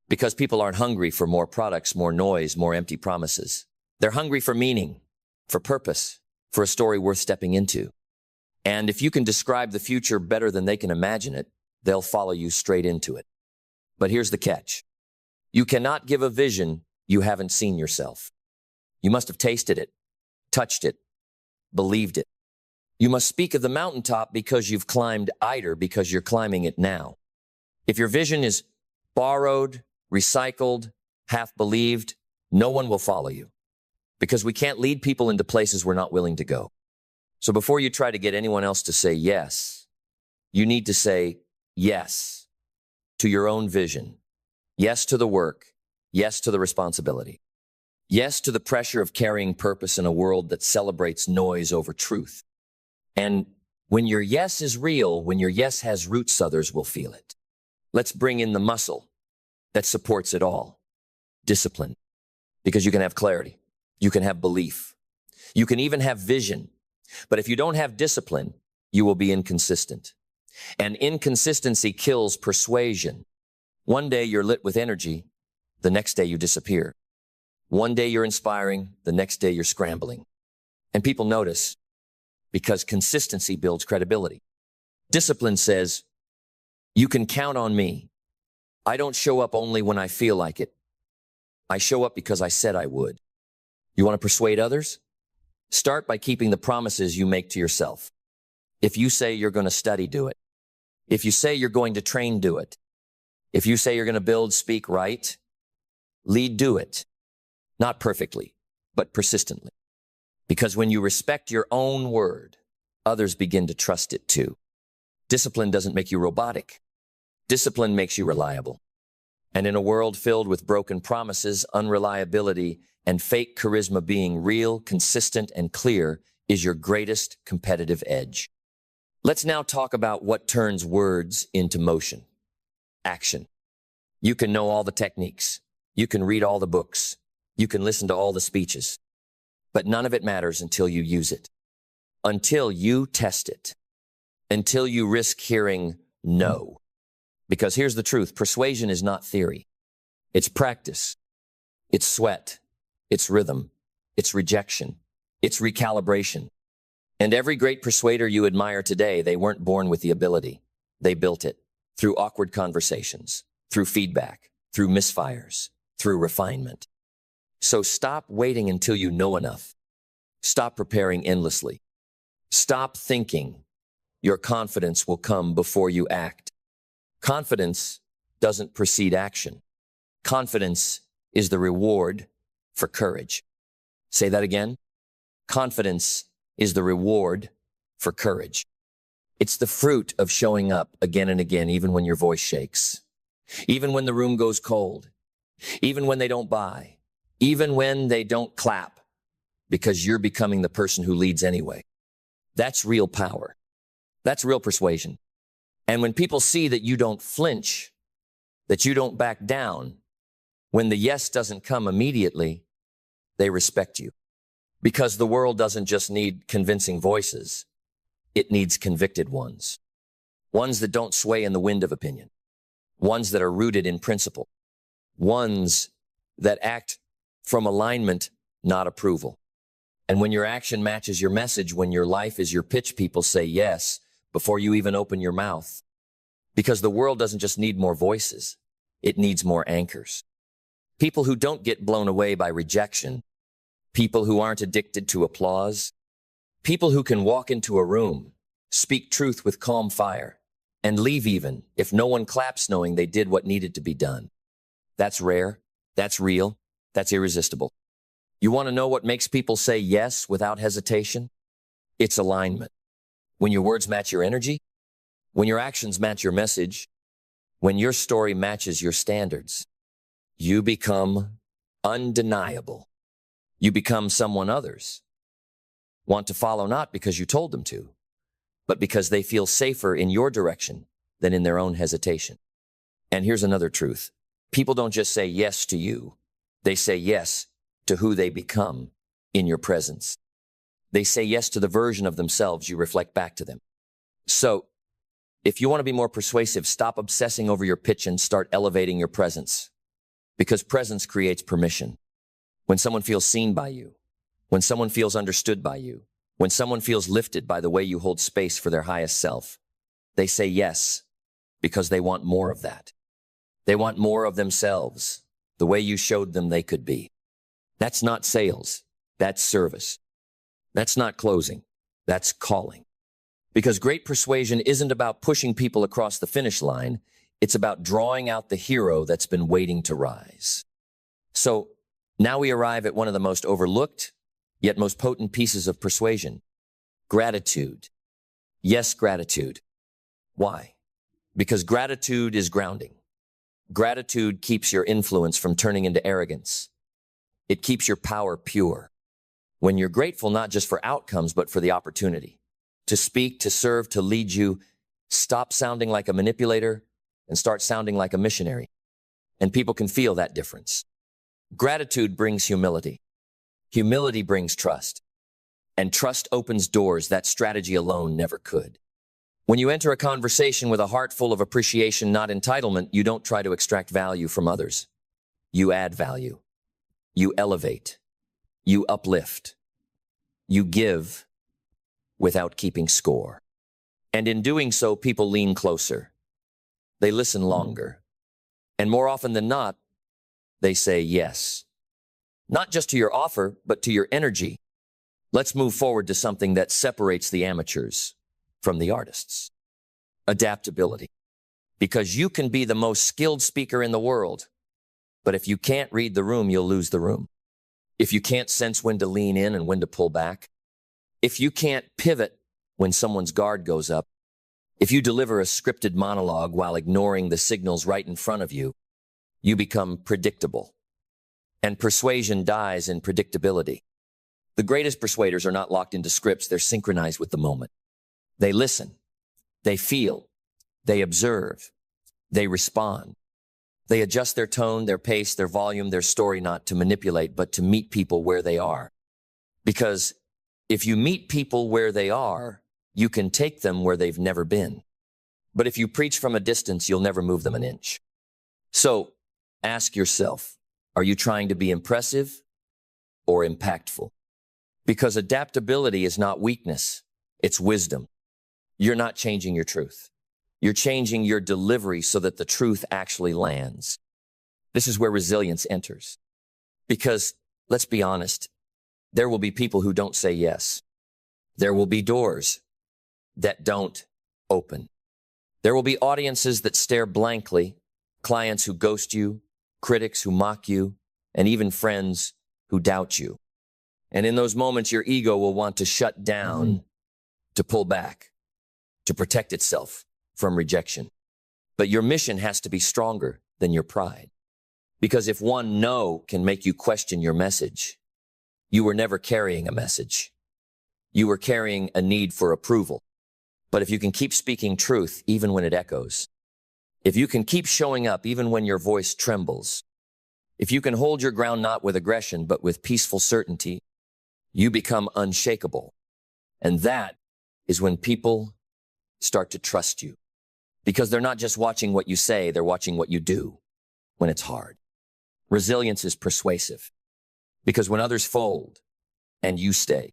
Because people aren't hungry for more products, more noise, more empty promises. They're hungry for meaning, for purpose, for a story worth stepping into. And if you can describe the future better than they can imagine it, they'll follow you straight into it. But here's the catch. You cannot give a vision you haven't seen yourself. You must have tasted it, touched it, believed it. You must speak of the mountaintop because you've climbed either, because you're climbing it now. If your vision is borrowed, recycled, half believed, no one will follow you, because we can't lead people into places we're not willing to go. So before you try to get anyone else to say yes, you need to say yes to your own vision, yes to the work, yes to the responsibility, yes to the pressure of carrying purpose in a world that celebrates noise over truth. And when your yes is real, when your yes has roots, others will feel it. Let's bring in the muscle that supports it all. Discipline. Because you can have clarity. You can have belief. You can even have vision. But if you don't have discipline, you will be inconsistent. And inconsistency kills persuasion. One day you're lit with energy. The next day you disappear. One day you're inspiring. The next day you're scrambling. And people notice, because consistency builds credibility. Discipline says, you can count on me. I don't show up only when I feel like it. I show up because I said I would. You want to persuade others? Start by keeping the promises you make to yourself. If you say you're going to study, do it. If you say you're going to train, do it. If you say you're going to build, speak, write, lead, do it. Not perfectly, but persistently. Because when you respect your own word, others begin to trust it too. Discipline doesn't make you robotic. Discipline makes you reliable. And in a world filled with broken promises, unreliability, and fake charisma, being real, consistent, and clear is your greatest competitive edge. Let's now talk about what turns words into motion. Action. You can know all the techniques. You can read all the books. You can listen to all the speeches. But none of it matters until you use it. Until you test it. Until you risk hearing no. Because here's the truth. Persuasion is not theory. It's practice. It's sweat. It's rhythm. It's rejection. It's recalibration. And every great persuader you admire today, they weren't born with the ability. They built it through awkward conversations, through feedback, through misfires, through refinement. So stop waiting until you know enough. Stop preparing endlessly. Stop thinking your confidence will come before you act. Confidence doesn't precede action. Confidence is the reward for courage. Say that again. Confidence is the reward for courage. It's the fruit of showing up again and again, even when your voice shakes, even when the room goes cold, even when they don't buy, even when they don't clap, because you're becoming the person who leads anyway. That's real power. That's real persuasion. And when people see that you don't flinch, that you don't back down, when the yes doesn't come immediately, they respect you. Because the world doesn't just need convincing voices. It needs convicted ones. Ones that don't sway in the wind of opinion. Ones that are rooted in principle. Ones that act from alignment, not approval. And when your action matches your message, when your life is your pitch, people say yes before you even open your mouth. Because the world doesn't just need more voices. It needs more anchors. People who don't get blown away by rejection. People who aren't addicted to applause. People who can walk into a room, speak truth with calm fire, and leave even if no one claps knowing they did what needed to be done. That's rare. That's real. That's irresistible. You want to know what makes people say yes without hesitation? It's alignment. When your words match your energy, when your actions match your message, when your story matches your standards, you become undeniable. You become someone others want to follow, not because you told them to, but because they feel safer in your direction than in their own hesitation. And here's another truth. People don't just say yes to you. They say yes to who they become in your presence. They say yes to the version of themselves you reflect back to them. So, if you want to be more persuasive, stop obsessing over your pitch and start elevating your presence. Because presence creates permission. When someone feels seen by you, when someone feels understood by you, when someone feels lifted by the way you hold space for their highest self, they say yes because they want more of that. They want more of themselves, the way you showed them they could be. That's not sales. That's service. That's not closing. That's calling. Because great persuasion isn't about pushing people across the finish line. It's about drawing out the hero that's been waiting to rise. So now we arrive at one of the most overlooked, yet most potent pieces of persuasion. Gratitude. Yes, gratitude. Why? Because gratitude is grounding. Gratitude keeps your influence from turning into arrogance. It keeps your power pure. When you're grateful not just for outcomes, but for the opportunity to speak, to serve, to lead you, stop sounding like a manipulator and start sounding like a missionary. And people can feel that difference. Gratitude brings humility. Humility brings trust. And trust opens doors that strategy alone never could. When you enter a conversation with a heart full of appreciation, not entitlement, you don't try to extract value from others. You add value. You elevate. You uplift. You give without keeping score. And in doing so, people lean closer. They listen longer. And more often than not, they say yes. Not just to your offer, but to your energy. Let's move forward to something that separates the amateurs from the artists. Adaptability. Because you can be the most skilled speaker in the world, but if you can't read the room, you'll lose the room. If you can't sense when to lean in and when to pull back, if you can't pivot when someone's guard goes up, if you deliver a scripted monologue while ignoring the signals right in front of you, you become predictable. And persuasion dies in predictability. The greatest persuaders are not locked into scripts, they're synchronized with the moment. They listen, they feel, they observe, they respond. They adjust their tone, their pace, their volume, their story, not to manipulate, but to meet people where they are. Because if you meet people where they are, you can take them where they've never been. But if you preach from a distance, you'll never move them an inch. So ask yourself, are you trying to be impressive or impactful? Because adaptability is not weakness, it's wisdom. You're not changing your truth. You're changing your delivery so that the truth actually lands. This is where resilience enters. Because, let's be honest, There will be people who don't say yes. There will be doors that don't open. There will be audiences that stare blankly, clients who ghost you, critics who mock you, and even friends who doubt you. And in those moments, your ego will want to shut down, to pull back, to protect itself from rejection. But your mission has to be stronger than your pride. Because if one no can make you question your message, you were never carrying a message. You were carrying a need for approval. But if you can keep speaking truth even when it echoes, if you can keep showing up even when your voice trembles, if you can hold your ground not with aggression but with peaceful certainty, you become unshakable. And that is when people start to trust you. Because they're not just watching what you say, they're watching what you do when it's hard. Resilience is persuasive. Because when others fold and you stay,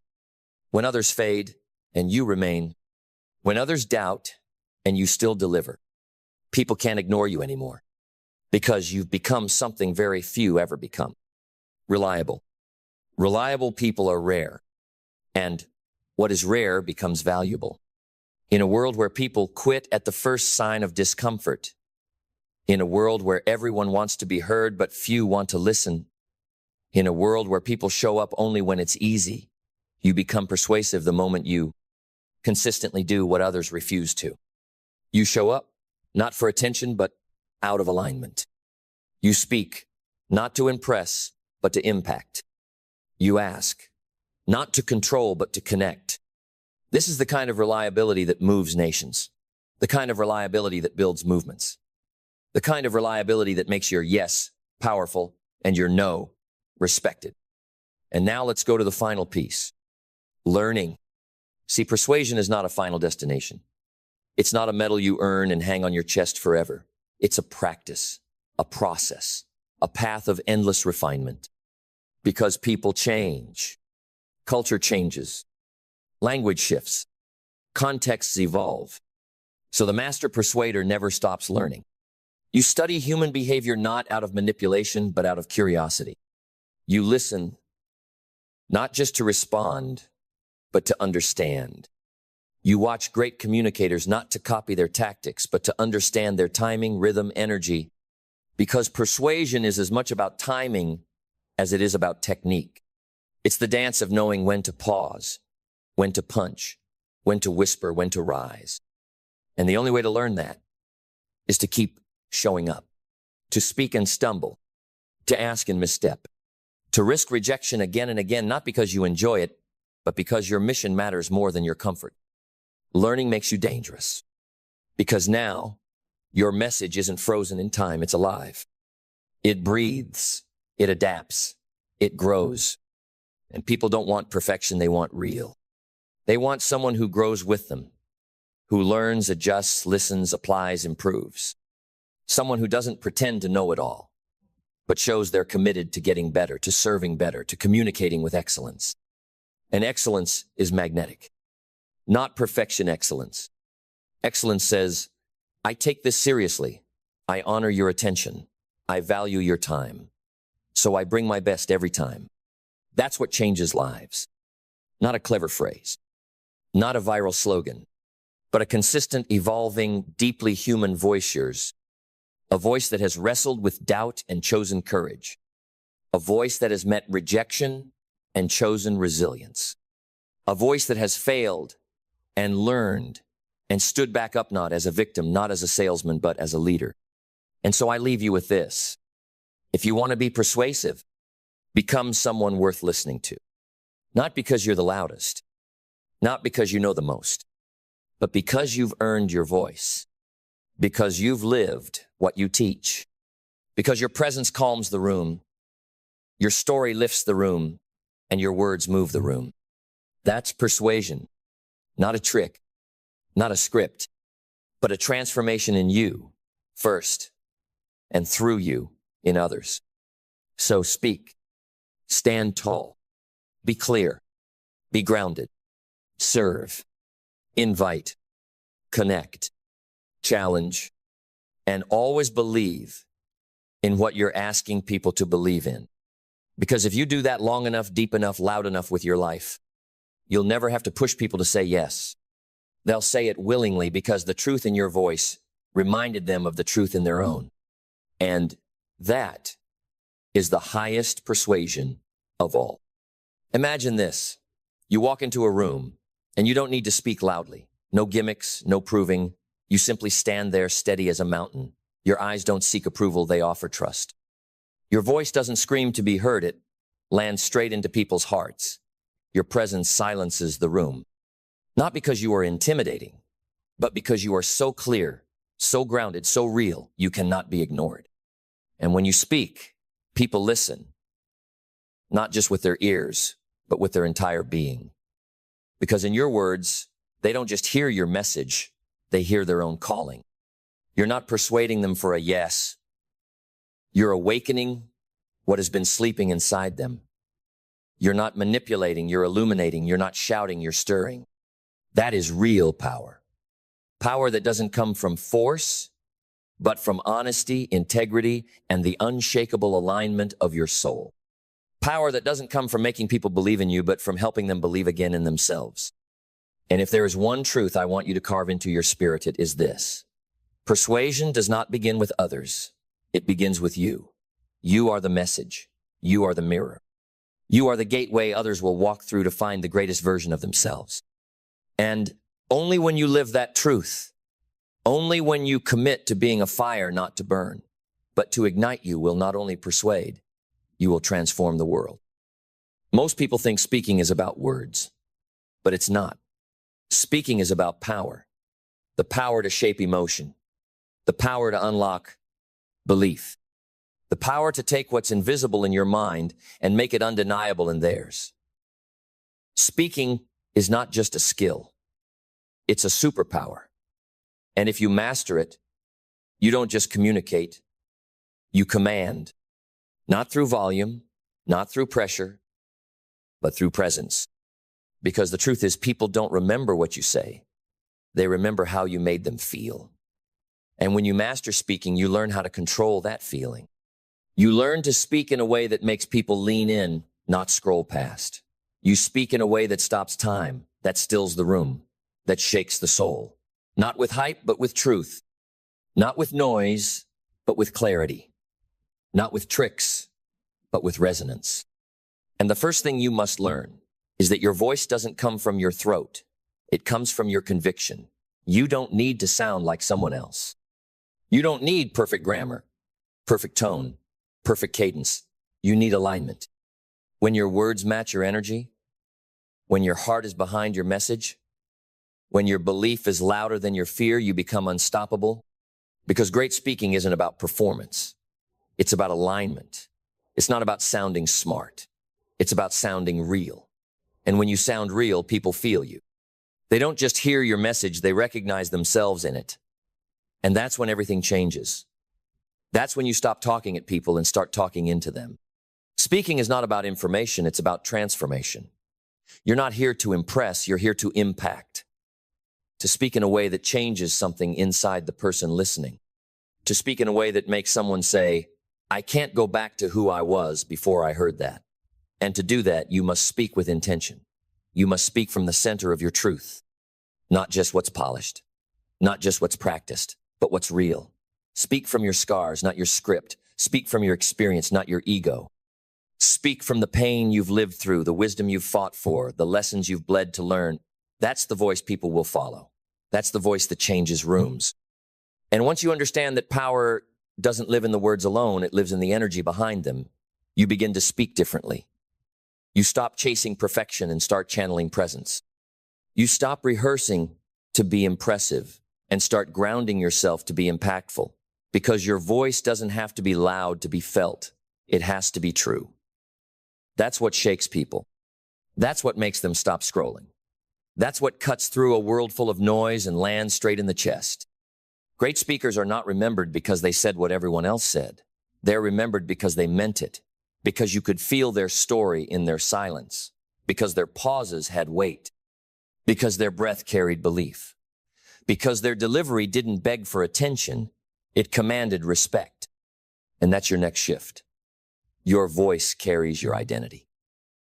when others fade and you remain, when others doubt and you still deliver, people can't ignore you anymore because you've become something very few ever become. Reliable. Reliable people are rare, and what is rare becomes valuable. In a world where people quit at the first sign of discomfort, in a world where everyone wants to be heard but few want to listen, in a world where people show up only when it's easy, you become persuasive the moment you consistently do what others refuse to. You show up, not for attention, but out of alignment. You speak, not to impress, but to impact. You ask, not to control, but to connect. This is the kind of reliability that moves nations, the kind of reliability that builds movements, the kind of reliability that makes your yes powerful and your no respected. And now let's go to the final piece. Learning. See, persuasion is not a final destination. It's not a medal you earn and hang on your chest forever. It's a practice, a process, a path of endless refinement. Because people change, culture changes, language shifts, contexts evolve. So the master persuader never stops learning. You study human behavior not out of manipulation, but out of curiosity. You listen, not just to respond, but to understand. You watch great communicators not to copy their tactics, but to understand their timing, rhythm, energy. Because persuasion is as much about timing as it is about technique. It's the dance of knowing when to pause, when to punch, when to whisper, when to rise. And the only way to learn that is to keep showing up, to speak and stumble, to ask and misstep, to risk rejection again and again, not because you enjoy it, but because your mission matters more than your comfort. Learning makes you dangerous because now your message isn't frozen in time, it's alive. It breathes, it adapts, it grows. And people don't want perfection, they want real. They want someone who grows with them, who learns, adjusts, listens, applies, improves. Someone who doesn't pretend to know it all, but shows they're committed to getting better, to serving better, to communicating with excellence. And excellence is magnetic, not perfection excellence. Excellence says, I take this seriously. I honor your attention. I value your time. So I bring my best every time. That's what changes lives. Not a clever phrase, not a viral slogan, but a consistent, evolving, deeply human voice yours. A voice that has wrestled with doubt and chosen courage. A voice that has met rejection and chosen resilience. A voice that has failed and learned and stood back up not as a victim, not as a salesman, but as a leader. And so I leave you with this. If you want to be persuasive, become someone worth listening to. Not because you're the loudest, not because you know the most, but because you've earned your voice, because you've lived what you teach, because your presence calms the room, your story lifts the room, and your words move the room. That's persuasion, not a trick, not a script, but a transformation in you first and through you in others. So speak, stand tall, be clear, be grounded, serve, invite, connect, challenge, and always believe in what you're asking people to believe in. Because if you do that long enough, deep enough, loud enough with your life, you'll never have to push people to say yes. They'll say it willingly because the truth in your voice reminded them of the truth in their own. And that is the highest persuasion of all. Imagine this. You walk into a room and you don't need to speak loudly. No gimmicks, no proving. You simply stand there steady as a mountain. Your eyes don't seek approval, they offer trust. Your voice doesn't scream to be heard, it lands straight into people's hearts. Your presence silences the room. Not because you are intimidating, but because you are so clear, so grounded, so real, you cannot be ignored. And when you speak, people listen, not just with their ears, but with their entire being. Because in your words, they don't just hear your message, they hear their own calling. You're not persuading them for a yes. You're awakening what has been sleeping inside them. You're not manipulating, you're illuminating, you're not shouting, you're stirring. That is real power. Power that doesn't come from force, but from honesty, integrity, and the unshakable alignment of your soul. Power that doesn't come from making people believe in you, but from helping them believe again in themselves. And if there is one truth I want you to carve into your spirit, it is this. Persuasion does not begin with others. It begins with you. You are the message. You are the mirror. You are the gateway others will walk through to find the greatest version of themselves. And only when you live that truth, only when you commit to being a fire not to burn, but to ignite you will not only persuade, you will transform the world. Most people think speaking is about words, but it's not. Speaking is about power, the power to shape emotion, the power to unlock belief, the power to take what's invisible in your mind and make it undeniable in theirs. Speaking is not just a skill. It's a superpower. And if you master it, you don't just communicate, you command. Not through volume, not through pressure, but through presence. Because the truth is, people don't remember what you say. They remember how you made them feel. And when you master speaking, you learn how to control that feeling. You learn to speak in a way that makes people lean in, not scroll past. You speak in a way that stops time, that stills the room, that shakes the soul. Not with hype, but with truth. Not with noise, but with clarity. Not with tricks, but with resonance. And the first thing you must learn is that your voice doesn't come from your throat. It comes from your conviction. You don't need to sound like someone else. You don't need perfect grammar, perfect tone, perfect cadence. You need alignment. When your words match your energy, when your heart is behind your message, when your belief is louder than your fear, you become unstoppable. Because great speaking isn't about performance. It's about alignment. It's not about sounding smart. It's about sounding real. And when you sound real, people feel you. They don't just hear your message, they recognize themselves in it. And that's when everything changes. That's when you stop talking at people and start talking into them. Speaking is not about information, it's about transformation. You're not here to impress, you're here to impact. To speak in a way that changes something inside the person listening. To speak in a way that makes someone say, I can't go back to who I was before I heard that. And to do that, you must speak with intention. You must speak from the center of your truth. Not just what's polished, not just what's practiced, but what's real. Speak from your scars, not your script. Speak from your experience, not your ego. Speak from the pain you've lived through, the wisdom you've fought for, the lessons you've bled to learn. That's the voice people will follow. That's the voice that changes rooms. And once you understand that power doesn't live in the words alone, it lives in the energy behind them, you begin to speak differently. You stop chasing perfection and start channeling presence. You stop rehearsing to be impressive and start grounding yourself to be impactful. Because your voice doesn't have to be loud to be felt. It has to be true. That's what shakes people. That's what makes them stop scrolling. That's what cuts through a world full of noise and lands straight in the chest. Great speakers are not remembered because they said what everyone else said. They're remembered because they meant it, because you could feel their story in their silence, because their pauses had weight, because their breath carried belief, because their delivery didn't beg for attention, it commanded respect. And that's your next shift. Your voice carries your identity.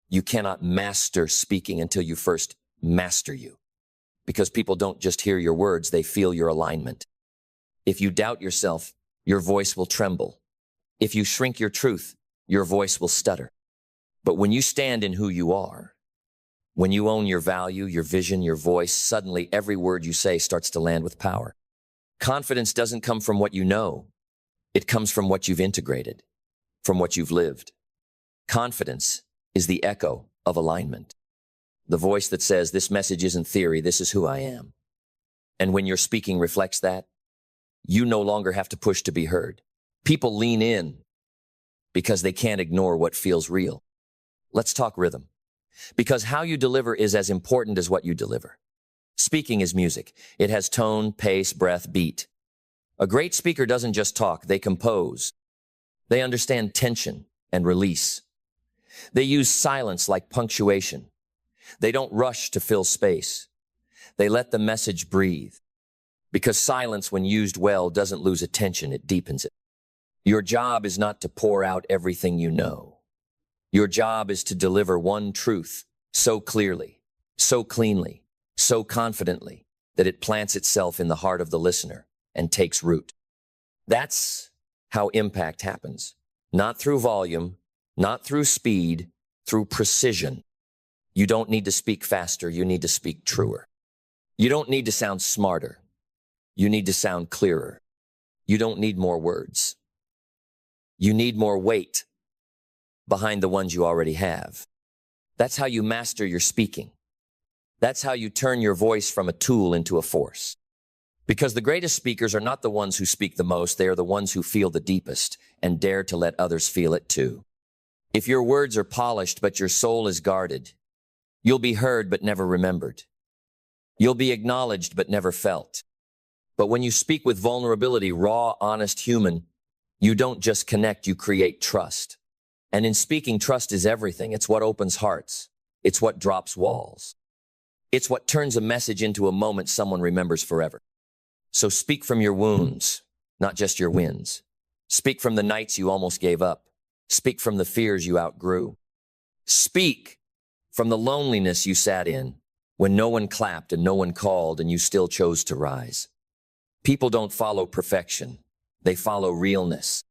You cannot master speaking until you first master you. Because people don't just hear your words, they feel your alignment. If you doubt yourself, your voice will tremble. If you shrink your truth, your voice will stutter. But when you stand in who you are, when you own your value, your vision, your voice, suddenly every word you say starts to land with power. Confidence doesn't come from what you know. It comes from what you've integrated, from what you've lived. Confidence is the echo of alignment. The voice that says, this message isn't theory, this is who I am. And when your speaking reflects that, you no longer have to push to be heard. People lean in because they can't ignore what feels real. Let's talk rhythm. Because how you deliver is as important as what you deliver. Speaking is music. It has tone, pace, breath, beat. A great speaker doesn't just talk, they compose. They understand tension and release. They use silence like punctuation. They don't rush to fill space. They let the message breathe. Because silence, when used well, doesn't lose attention, it deepens it. Your job is not to pour out everything you know. Your job is to deliver one truth so clearly, so cleanly, so confidently that it plants itself in the heart of the listener and takes root. That's how impact happens. Not through volume, not through speed, through precision. You don't need to speak faster, you need to speak truer. You don't need to sound smarter. You need to sound clearer. You don't need more words. You need more weight behind the ones you already have. That's how you master your speaking. That's how you turn your voice from a tool into a force. Because the greatest speakers are not the ones who speak the most, they are the ones who feel the deepest and dare to let others feel it too. If your words are polished but your soul is guarded, you'll be heard but never remembered. You'll be acknowledged but never felt. But when you speak with vulnerability, raw, honest, human, you don't just connect, you create trust. And in speaking, trust is everything. It's what opens hearts. It's what drops walls. It's what turns a message into a moment someone remembers forever. So speak from your wounds, not just your wins. Speak from the nights you almost gave up. Speak from the fears you outgrew. Speak from the loneliness you sat in when no one clapped and no one called and you still chose to rise. People don't follow perfection. They follow realness.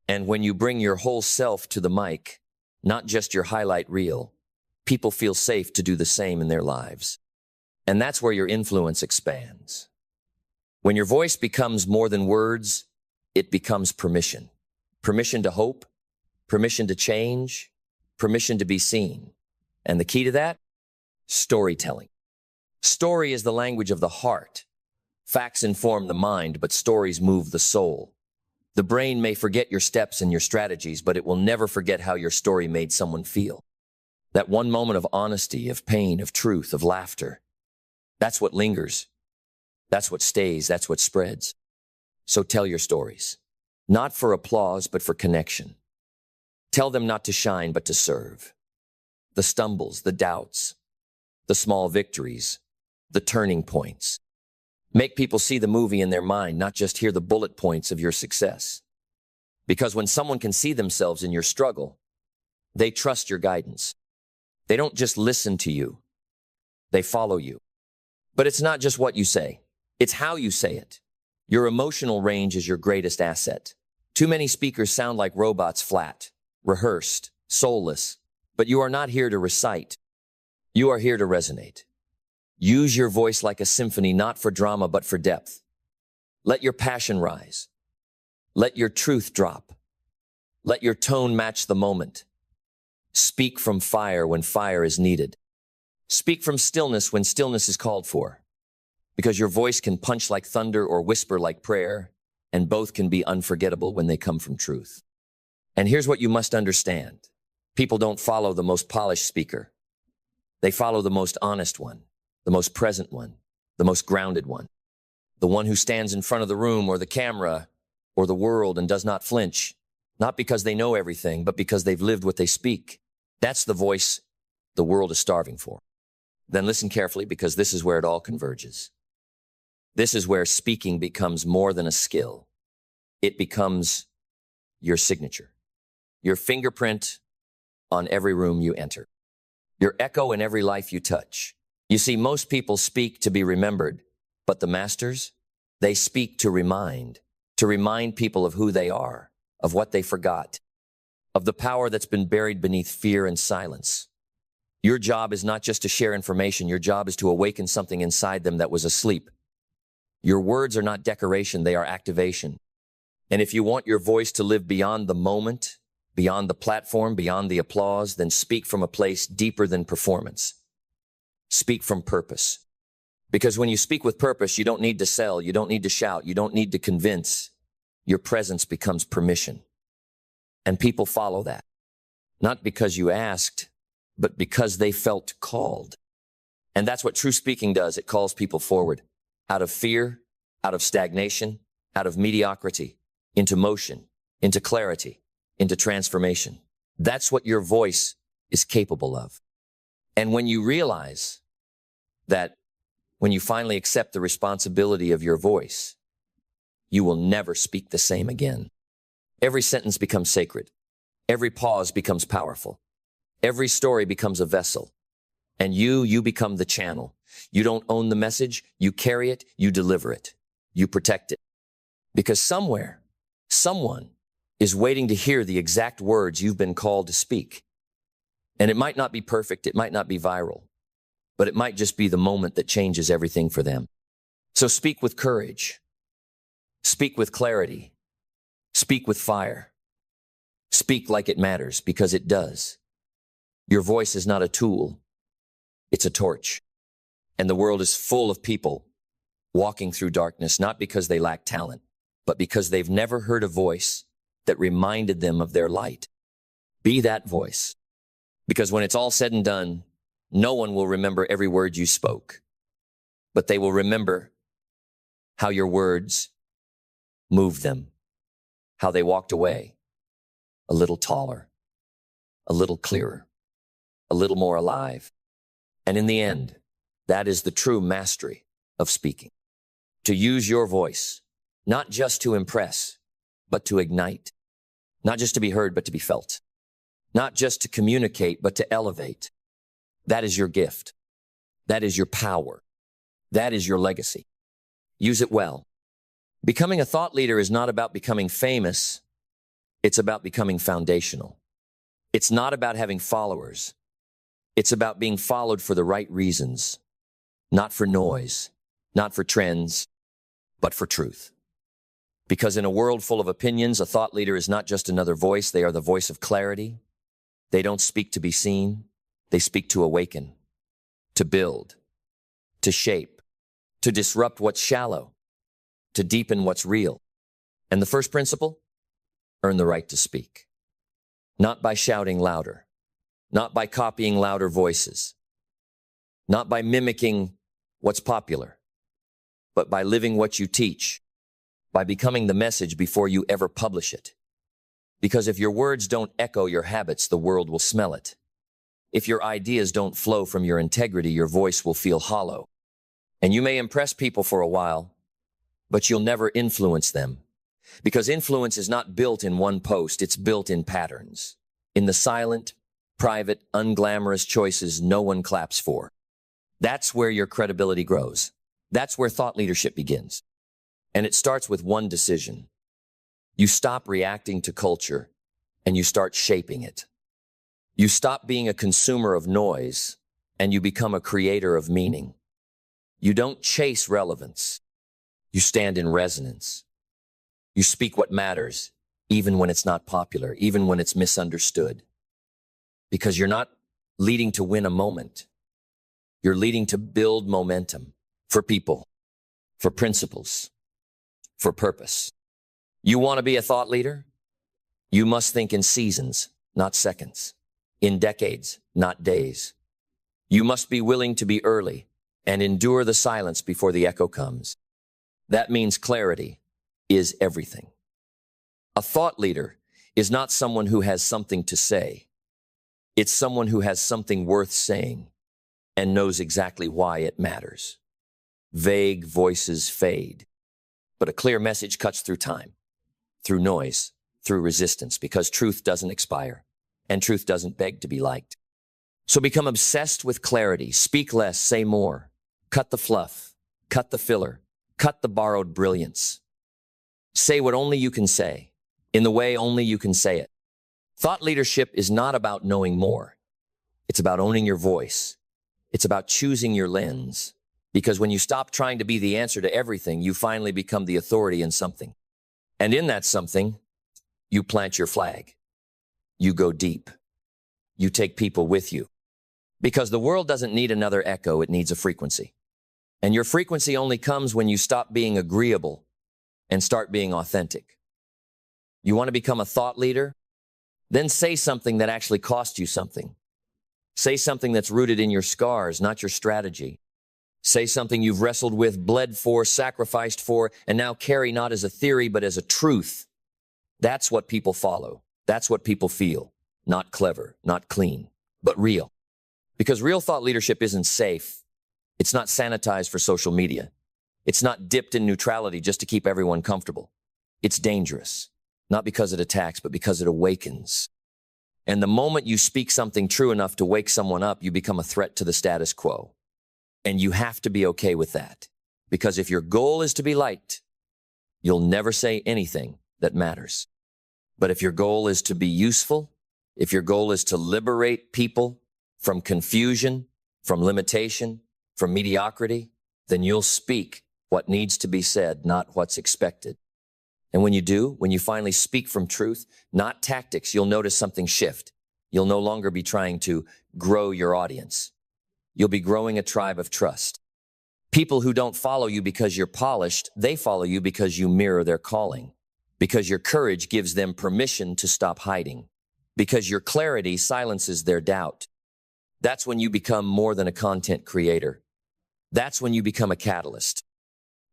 And when you bring your whole self to the mic, not just your highlight reel, people feel safe to do the same in their lives. And that's where your influence expands. When your voice becomes more than words, it becomes permission. Permission to hope, permission to change, permission to be seen. And the key to that? Storytelling. Story is the language of the heart. Facts inform the mind, but stories move the soul. The brain may forget your steps and your strategies, but it will never forget how your story made someone feel. That one moment of honesty, of pain, of truth, of laughter. That's what lingers. That's what stays. That's what spreads. So tell your stories. Not for applause, but for connection. Tell them not to shine, but to serve. The stumbles, the doubts, the small victories, the turning points. Make people see the movie in their mind, not just hear the bullet points of your success. Because when someone can see themselves in your struggle, they trust your guidance. They don't just listen to you, they follow you. But it's not just what you say, it's how you say it. Your emotional range is your greatest asset. Too many speakers sound like robots, flat, rehearsed, soulless. But you are not here to recite. You are here to resonate. Use your voice like a symphony, not for drama, but for depth. Let your passion rise. Let your truth drop. Let your tone match the moment. Speak from fire when fire is needed. Speak from stillness when stillness is called for. Because your voice can punch like thunder or whisper like prayer, and both can be unforgettable when they come from truth. And here's what you must understand. People don't follow the most polished speaker. They follow the most honest one, the most present one, the most grounded one. The one who stands in front of the room or the camera or the world and does not flinch, not because they know everything, but because they've lived what they speak. That's the voice the world is starving for. Then listen carefully, because this is where it all converges. This is where speaking becomes more than a skill. It becomes your signature. your fingerprint on every room you enter, your echo in every life you touch. You see, most people speak to be remembered, but the masters, they speak to remind people of who they are, of what they forgot, of the power that's been buried beneath fear and silence. Your job is not just to share information. Your job is to awaken something inside them that was asleep. Your words are not decoration, they are activation. And if you want your voice to live beyond the moment, beyond the platform, beyond the applause, then speak from a place deeper than performance. Speak from purpose. Because when you speak with purpose, you don't need to sell, you don't need to shout, you don't need to convince. Your presence becomes permission. And people follow that. Not because you asked, but because they felt called. And that's what true speaking does. It calls people forward. Out of fear, out of stagnation, out of mediocrity, into motion, into clarity, into transformation. That's what your voice is capable of. And when you realize that, when you finally accept the responsibility of your voice, you will never speak the same again. Every sentence becomes sacred. Every pause becomes powerful. Every story becomes a vessel. And you become the channel. You don't own the message. You carry it. You deliver it. You protect it. Because somewhere, someone is waiting to hear the exact words you've been called to speak. And it might not be perfect. It might not be viral. But it might just be the moment that changes everything for them. So speak with courage. Speak with clarity. Speak with fire. Speak like it matters, because it does. Your voice is not a tool. It's a torch. And the world is full of people walking through darkness, not because they lack talent, but because they've never heard a voice that reminded them of their light. Be that voice. Because when it's all said and done, no one will remember every word you spoke, but they will remember how your words moved them, how they walked away a little taller, a little clearer, a little more alive. And in the end, that is the true mastery of speaking. To use your voice, not just to impress, but to ignite. Not just to be heard, but to be felt. Not just to communicate, but to elevate. That is your gift. That is your power. That is your legacy. Use it well. Becoming a thought leader is not about becoming famous. It's about becoming foundational. It's not about having followers. It's about being followed for the right reasons, not for noise, not for trends, but for truth. Because in a world full of opinions, a thought leader is not just another voice. They are the voice of clarity. They don't speak to be seen. They speak to awaken, to build, to shape, to disrupt what's shallow, to deepen what's real. And the first principle? Earn the right to speak. Not by shouting louder, not by copying louder voices, not by mimicking what's popular, but by living what you teach, by becoming the message before you ever publish it. Because if your words don't echo your habits, the world will smell it. If your ideas don't flow from your integrity, your voice will feel hollow. And you may impress people for a while, but you'll never influence them. Because influence is not built in one post, it's built in patterns. In the silent, private, unglamorous choices no one claps for. That's where your credibility grows. That's where thought leadership begins. And it starts with one decision. You stop reacting to culture and you start shaping it. You stop being a consumer of noise and you become a creator of meaning. You don't chase relevance. You stand in resonance. You speak what matters, even when it's not popular, even when it's misunderstood. Because you're not leading to win a moment. You're leading to build momentum for people, for principles, for purpose. You want to be a thought leader? You must think in seasons, not seconds. In decades, not days. You must be willing to be early and endure the silence before the echo comes. That means clarity is everything. A thought leader is not someone who has something to say. It's someone who has something worth saying and knows exactly why it matters. Vague voices fade, but a clear message cuts through time, through noise, through resistance, because truth doesn't expire and truth doesn't beg to be liked. So become obsessed with clarity. Speak less, say more. Cut the fluff, cut the filler, cut the borrowed brilliance. Say what only you can say, in the way only you can say it. Thought leadership is not about knowing more. It's about owning your voice. It's about choosing your lens. Because when you stop trying to be the answer to everything, you finally become the authority in something. And in that something, you plant your flag. You go deep. You take people with you. Because the world doesn't need another echo, it needs a frequency. And your frequency only comes when you stop being agreeable and start being authentic. You want to become a thought leader? Then say something that actually cost you something. Say something that's rooted in your scars, not your strategy. Say something you've wrestled with, bled for, sacrificed for, and now carry not as a theory, but as a truth. That's what people follow. That's what people feel. Not clever, not clean, but real. Because real thought leadership isn't safe. It's not sanitized for social media. It's not dipped in neutrality just to keep everyone comfortable. It's dangerous, not because it attacks, but because it awakens. And the moment you speak something true enough to wake someone up, you become a threat to the status quo. And you have to be okay with that. Because if your goal is to be liked, you'll never say anything that matters. But if your goal is to be useful, if your goal is to liberate people from confusion, from limitation, from mediocrity, then you'll speak what needs to be said, not what's expected. And when you do, when you finally speak from truth, not tactics, you'll notice something shift. You'll no longer be trying to grow your audience. You'll be growing a tribe of trust. People who don't follow you because you're polished, they follow you because you mirror their calling. Because your courage gives them permission to stop hiding. Because your clarity silences their doubt. That's when you become more than a content creator. That's when you become a catalyst.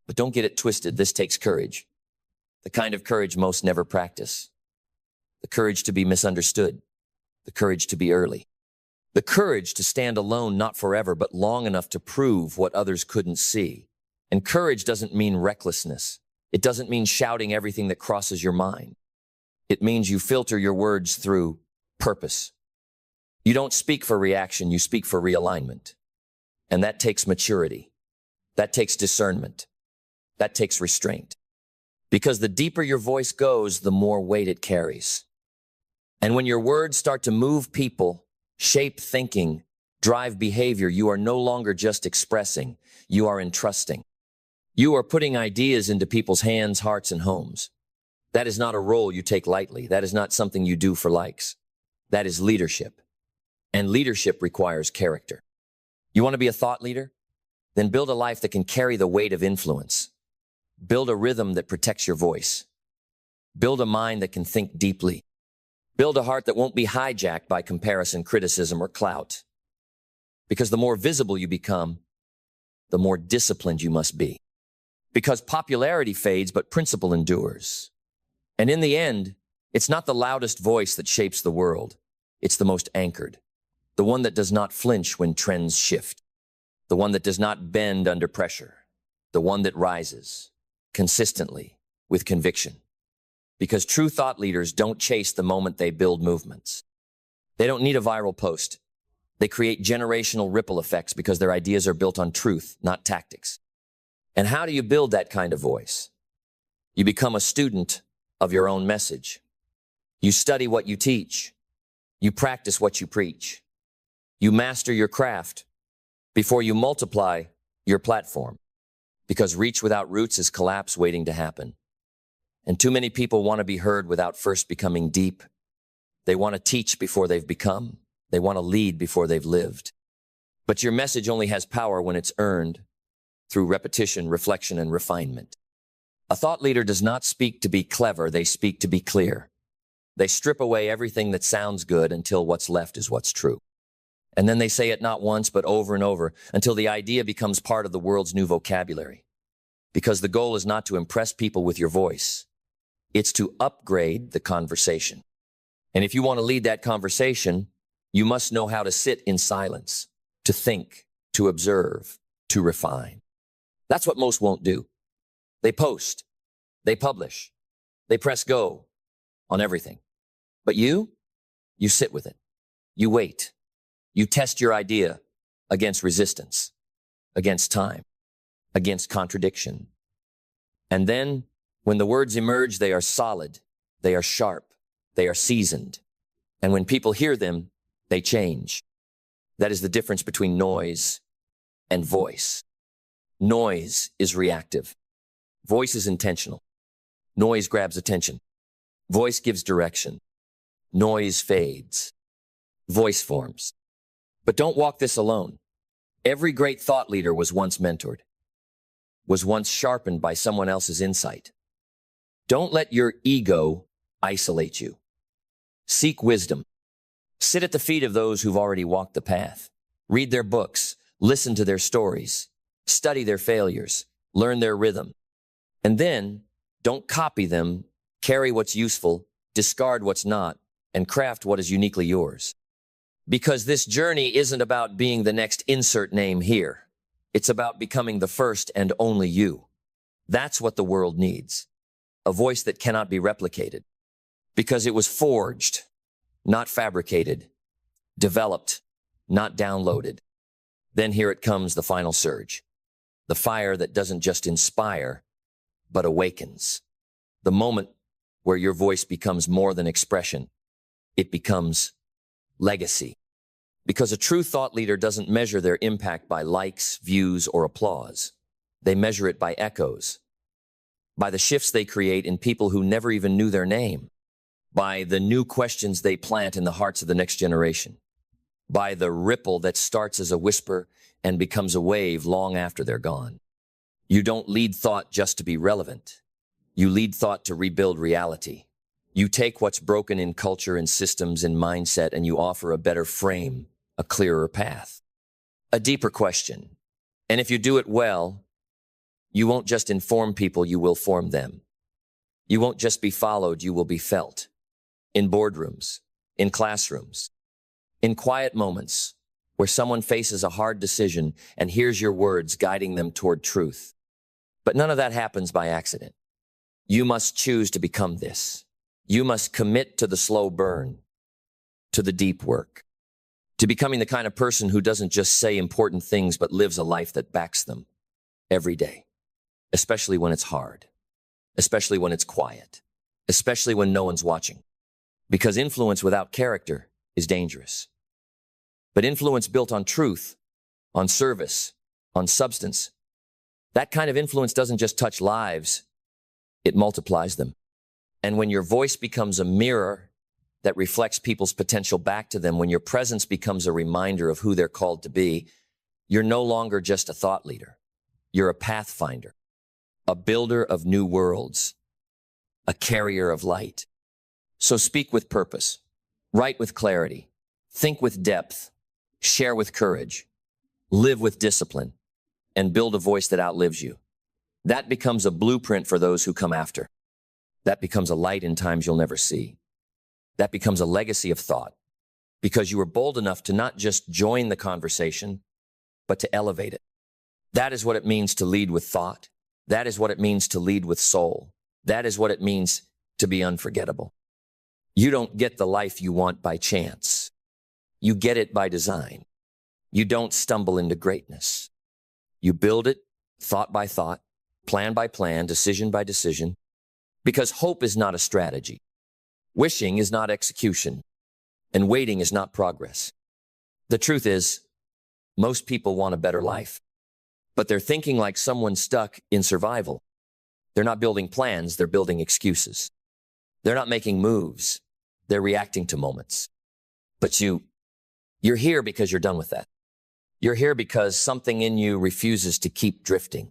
But don't get it twisted, this takes courage. The kind of courage most never practice. The courage to be misunderstood. The courage to be early. The courage to stand alone, not forever, but long enough to prove what others couldn't see. And courage doesn't mean recklessness. It doesn't mean shouting everything that crosses your mind. It means you filter your words through purpose. You don't speak for reaction, you speak for realignment. And that takes maturity. That takes discernment. That takes restraint. Because the deeper your voice goes, the more weight it carries. And when your words start to move people, shape thinking, drive behavior, you are no longer just expressing, you are entrusting. You are putting ideas into people's hands, hearts, and homes. That is not a role you take lightly. That is not something you do for likes. That is leadership. And leadership requires character. You want to be a thought leader? Then build a life that can carry the weight of influence. Build a rhythm that protects your voice. Build a mind that can think deeply. Build a heart that won't be hijacked by comparison, criticism, or clout. Because the more visible you become, the more disciplined you must be. Because popularity fades, but principle endures. And in the end, it's not the loudest voice that shapes the world. It's the most anchored. The one that does not flinch when trends shift. The one that does not bend under pressure. The one that rises consistently with conviction. Because true thought leaders don't chase the moment they build movements. They don't need a viral post. They create generational ripple effects because their ideas are built on truth, not tactics. And how do you build that kind of voice? You become a student of your own message. You study what you teach. You practice what you preach. You master your craft before you multiply your platform. Because reach without roots is collapse waiting to happen. And too many people want to be heard without first becoming deep. They want to teach before they've become. They want to lead before they've lived. But your message only has power when it's earned through repetition, reflection, and refinement. A thought leader does not speak to be clever, they speak to be clear. They strip away everything that sounds good until what's left is what's true. And then they say it not once, but over and over, until the idea becomes part of the world's new vocabulary. Because the goal is not to impress people with your voice. It's to upgrade the conversation. And if you want to lead that conversation, you must know how to sit in silence, to think, to observe, to refine. That's what most won't do. They post, they publish, they press go, on everything. But you sit with it. You wait. You test your idea against resistance, against time, against contradiction. And then, when the words emerge, they are solid, they are sharp, they are seasoned. And when people hear them, they change. That is the difference between noise and voice. Noise is reactive. Voice is intentional. Noise grabs attention. Voice gives direction. Noise fades. Voice forms. But don't walk this alone. Every great thought leader was once mentored, was once sharpened by someone else's insight. Don't let your ego isolate you. Seek wisdom. Sit at the feet of those who've already walked the path. Read their books. Listen to their stories. Study their failures. Learn their rhythm. And then, don't copy them. Carry what's useful. Discard what's not. And craft what is uniquely yours. Because this journey isn't about being the next insert name here. It's about becoming the first and only you. That's what the world needs. A voice that cannot be replicated. Because it was forged, not fabricated. Developed, not downloaded. Then here it comes, the final surge. The fire that doesn't just inspire, but awakens. The moment where your voice becomes more than expression. It becomes legacy. Because a true thought leader doesn't measure their impact by likes, views, or applause. They measure it by echoes, by the shifts they create in people who never even knew their name, by the new questions they plant in the hearts of the next generation, by the ripple that starts as a whisper and becomes a wave long after they're gone. You don't lead thought just to be relevant. You lead thought to rebuild reality. You take what's broken in culture and systems and mindset and you offer a better frame, a clearer path, a deeper question. And if you do it well, you won't just inform people, you will form them. You won't just be followed, you will be felt. In boardrooms, in classrooms, in quiet moments where someone faces a hard decision and hears your words guiding them toward truth. But none of that happens by accident. You must choose to become this. You must commit to the slow burn, to the deep work, to becoming the kind of person who doesn't just say important things but lives a life that backs them every day, especially when it's hard, especially when it's quiet, especially when no one's watching. Because influence without character is dangerous. But influence built on truth, on service, on substance, that kind of influence doesn't just touch lives, it multiplies them. And when your voice becomes a mirror that reflects people's potential back to them, when your presence becomes a reminder of who they're called to be, you're no longer just a thought leader. You're a pathfinder, a builder of new worlds, a carrier of light. So speak with purpose, write with clarity, think with depth, share with courage, live with discipline, and build a voice that outlives you. That becomes a blueprint for those who come after. That becomes a light in times you'll never see. That becomes a legacy of thought, because you were bold enough to not just join the conversation, but to elevate it. That is what it means to lead with thought. That is what it means to lead with soul. That is what it means to be unforgettable. You don't get the life you want by chance. You get it by design. You don't stumble into greatness. You build it thought by thought, plan by plan, decision by decision, because hope is not a strategy. Wishing is not execution, and waiting is not progress. The truth is, most people want a better life, but they're thinking like someone stuck in survival. They're not building plans, they're building excuses. They're not making moves, they're reacting to moments. But you're here because you're done with that. You're here because something in you refuses to keep drifting.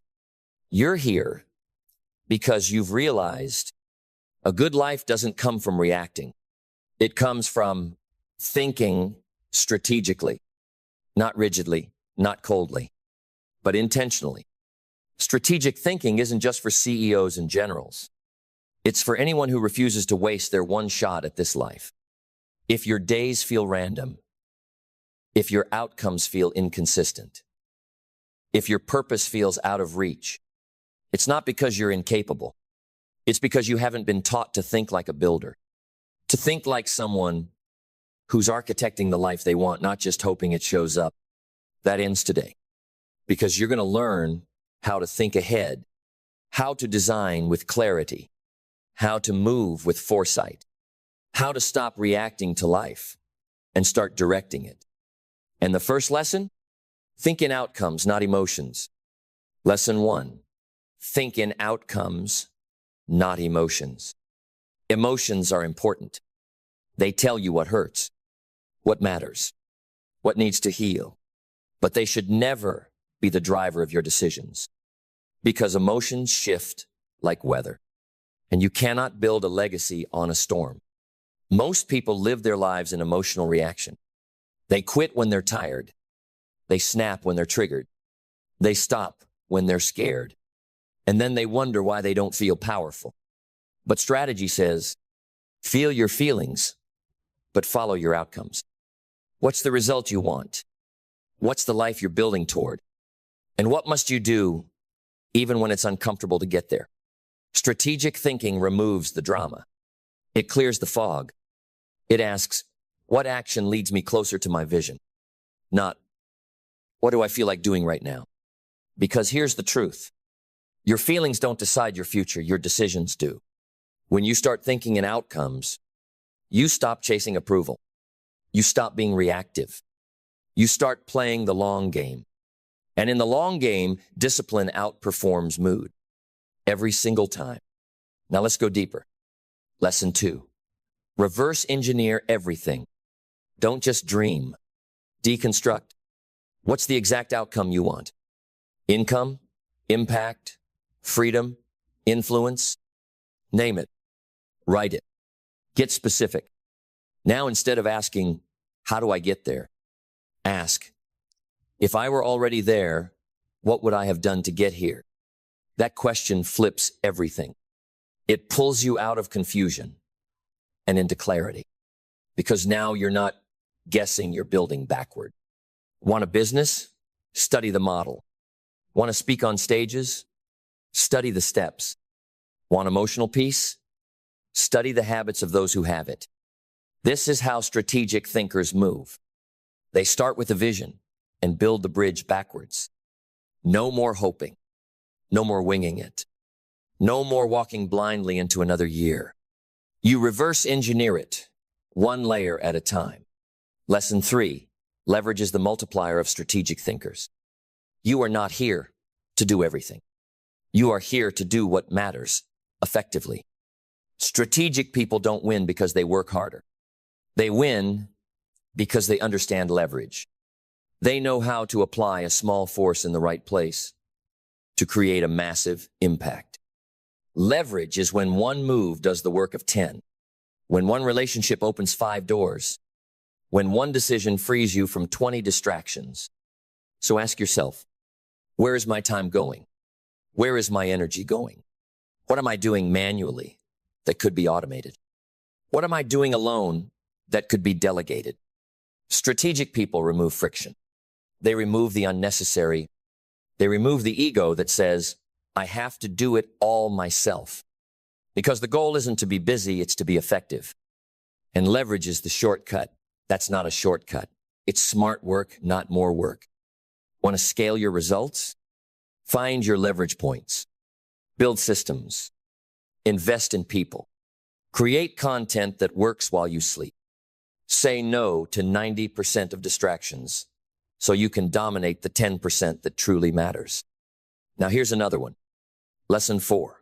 You're here because you've realized a good life doesn't come from reacting. It comes from thinking strategically, not rigidly, not coldly, but intentionally. Strategic thinking isn't just for CEOs and generals. It's for anyone who refuses to waste their one shot at this life. If your days feel random, if your outcomes feel inconsistent, if your purpose feels out of reach, it's not because you're incapable. It's because you haven't been taught to think like a builder. to think like someone who's architecting the life they want, not just hoping it shows up. That ends today, because you're going to learn how to think ahead, how to design with clarity, how to move with foresight, how to stop reacting to life and start directing it. And the first lesson, think in outcomes, not emotions. Lesson 1, think in outcomes, not emotions. Emotions are important. They tell you what hurts, what matters, what needs to heal. But they should never be the driver of your decisions, because emotions shift like weather, and you cannot build a legacy on a storm. Most people live their lives in emotional reaction. They quit when they're tired. They snap when they're triggered. They stop when they're scared. And then they wonder why they don't feel powerful. But strategy says, feel your feelings, but follow your outcomes. What's the result you want? What's the life you're building toward? And what must you do even when it's uncomfortable to get there? Strategic thinking removes the drama. It clears the fog. It asks, what action leads me closer to my vision? Not, what do I feel like doing right now? Because here's the truth. Your feelings don't decide your future, your decisions do. When you start thinking in outcomes, you stop chasing approval. You stop being reactive. You start playing the long game. And in the long game, discipline outperforms mood every single time. Now let's go deeper. Lesson 2, reverse engineer everything. Don't just dream. Deconstruct. What's the exact outcome you want? Income, impact, freedom, influence? Name it. Write it. Get specific. Now, instead of asking, how do I get there? Ask, if I were already there, what would I have done to get here? That question flips everything. It pulls you out of confusion and into clarity, because now you're not guessing, you're building backward. Want a business? Study the model. Want to speak on stages? Study the steps. Want emotional peace? Study the habits of those who have it. This is how strategic thinkers move. They start with a vision and build the bridge backwards. No more hoping. No more winging it. No more walking blindly into another year. You reverse engineer it, one layer at a time. Lesson 3, leverage is the multiplier of strategic thinkers. You are not here to do everything. You are here to do what matters effectively. Strategic people don't win because they work harder. They win because they understand leverage. They know how to apply a small force in the right place to create a massive impact. Leverage is when one move does the work of 10, when one relationship opens 5 doors, when one decision frees you from 20 distractions. So ask yourself, where is my time going? Where is my energy going? What am I doing manually that could be automated? What am I doing alone that could be delegated? Strategic people remove friction. They remove the unnecessary. They remove the ego that says, I have to do it all myself. Because the goal isn't to be busy, it's to be effective. And leverage is the shortcut. That's not a shortcut. It's smart work, not more work. Want to scale your results? Find your leverage points. Build systems. Invest in people. Create content that works while you sleep. Say no to 90% of distractions so you can dominate the 10% that truly matters. Now here's another one. Lesson 4.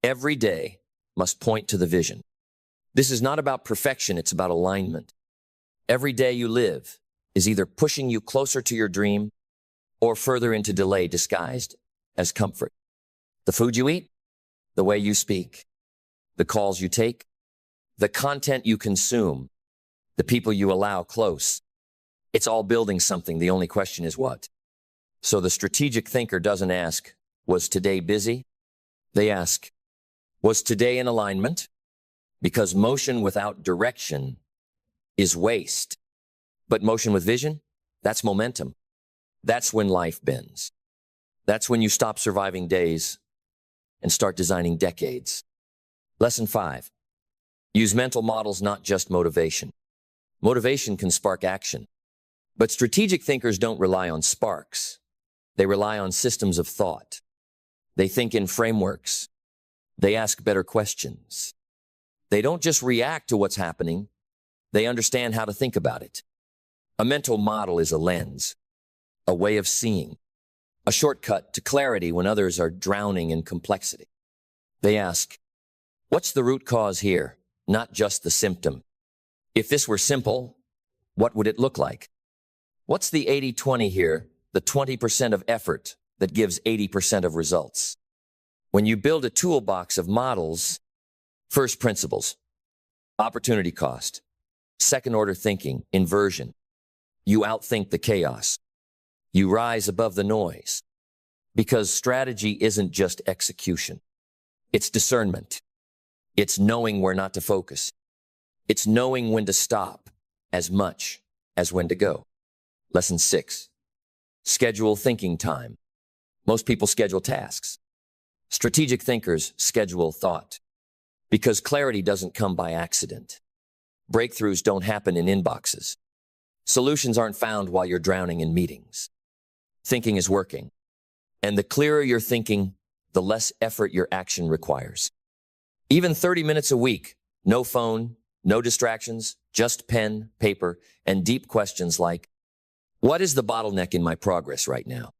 Every day must point to the vision. This is not about perfection, it's about alignment. Every day you live is either pushing you closer to your dream or further into delay disguised as comfort. The food you eat, the way you speak, the calls you take, the content you consume, the people you allow close. It's all building something. The only question is what? So the strategic thinker doesn't ask, was today busy? They ask, was today in alignment? Because motion without direction is waste. But motion with vision, that's momentum. That's when life bends. That's when you stop surviving days and start designing decades. Lesson 5. Use mental models, not just motivation. Motivation can spark action. But strategic thinkers don't rely on sparks. They rely on systems of thought. They think in frameworks. They ask better questions. They don't just react to what's happening. They understand how to think about it. A mental model is a lens, a way of seeing, a shortcut to clarity when others are drowning in complexity. They ask, what's the root cause here, not just the symptom? If this were simple, what would it look like? What's the 80-20 here, the 20% of effort that gives 80% of results? When you build a toolbox of models, first principles, opportunity cost, second-order thinking, inversion, you outthink the chaos. You rise above the noise. Because strategy isn't just execution. It's discernment. It's knowing where not to focus. It's knowing when to stop as much as when to go. Lesson 6. Schedule thinking time. Most people schedule tasks. Strategic thinkers schedule thought. Because clarity doesn't come by accident. Breakthroughs don't happen in inboxes. Solutions aren't found while you're drowning in meetings. Thinking is working. And the clearer you're thinking, the less effort your action requires. Even 30 minutes a week, no phone, no distractions, just pen, paper, and deep questions like, what is the bottleneck in my progress right now?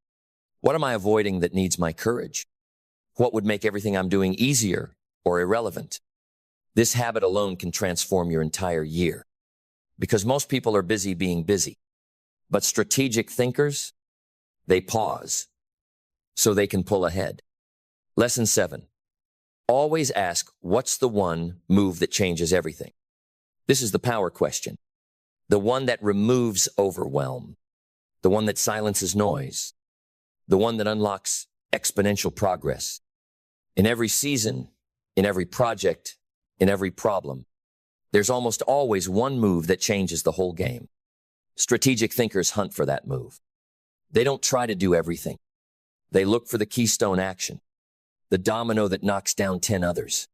What am I avoiding that needs my courage? What would make everything I'm doing easier or irrelevant? This habit alone can transform your entire year. Because most people are busy being busy. But strategic thinkers, they pause so they can pull ahead. Lesson 7. Always ask, what's the one move that changes everything? This is the power question. The one that removes overwhelm. The one that silences noise. The one that unlocks exponential progress. In every season, in every project, in every problem, there's almost always one move that changes the whole game. Strategic thinkers hunt for that move. They don't try to do everything. They look for the keystone action, the domino that knocks down 10 others.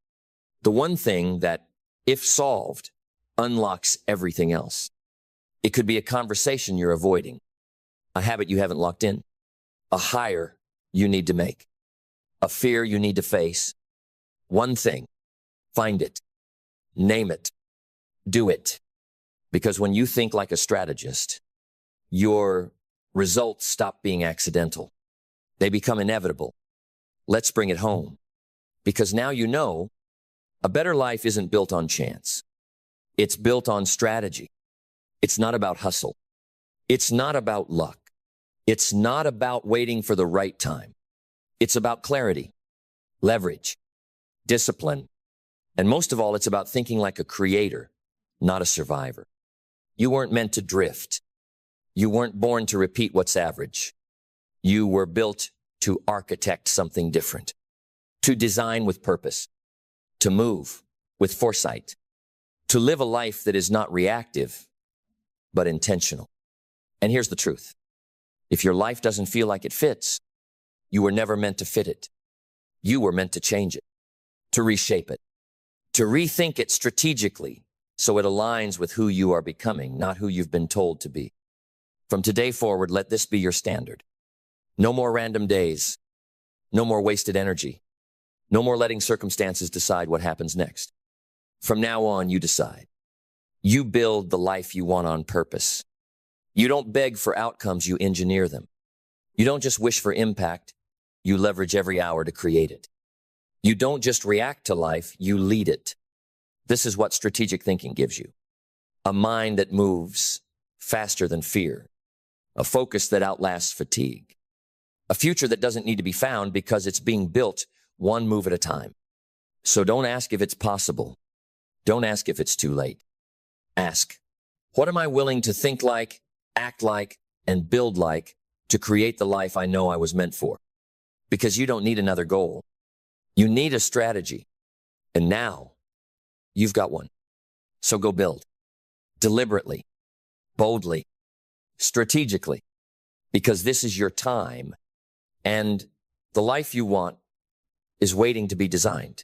The one thing that, if solved, unlocks everything else. It could be a conversation you're avoiding, a habit you haven't locked in, a hire you need to make, a fear you need to face. One thing, find it, name it, do it. Because when you think like a strategist, your results stop being accidental. They become inevitable. Let's bring it home. Because now you know a better life isn't built on chance. It's built on strategy. It's not about hustle. It's not about luck. It's not about waiting for the right time. It's about clarity, leverage, discipline, and most of all, it's about thinking like a creator, not a survivor. You weren't meant to drift. You weren't born to repeat what's average. You were built to architect something different, to design with purpose, to move with foresight, to live a life that is not reactive, but intentional. And here's the truth. If your life doesn't feel like it fits, you were never meant to fit it. You were meant to change it, to reshape it, to rethink it strategically so it aligns with who you are becoming, not who you've been told to be. From today forward, let this be your standard. No more random days. No more wasted energy. No more letting circumstances decide what happens next. From now on, you decide. You build the life you want on purpose. You don't beg for outcomes, you engineer them. You don't just wish for impact, you leverage every hour to create it. You don't just react to life, you lead it. This is what strategic thinking gives you. A mind that moves faster than fear. A focus that outlasts fatigue. A future that doesn't need to be found because it's being built one move at a time. So don't ask if it's possible. Don't ask if it's too late. Ask, what am I willing to think like, act like, and build like to create the life I know I was meant for? Because you don't need another goal. You need a strategy. And now, you've got one. So go build. Deliberately, boldly, strategically. Because this is your time. And the life you want is waiting to be designed.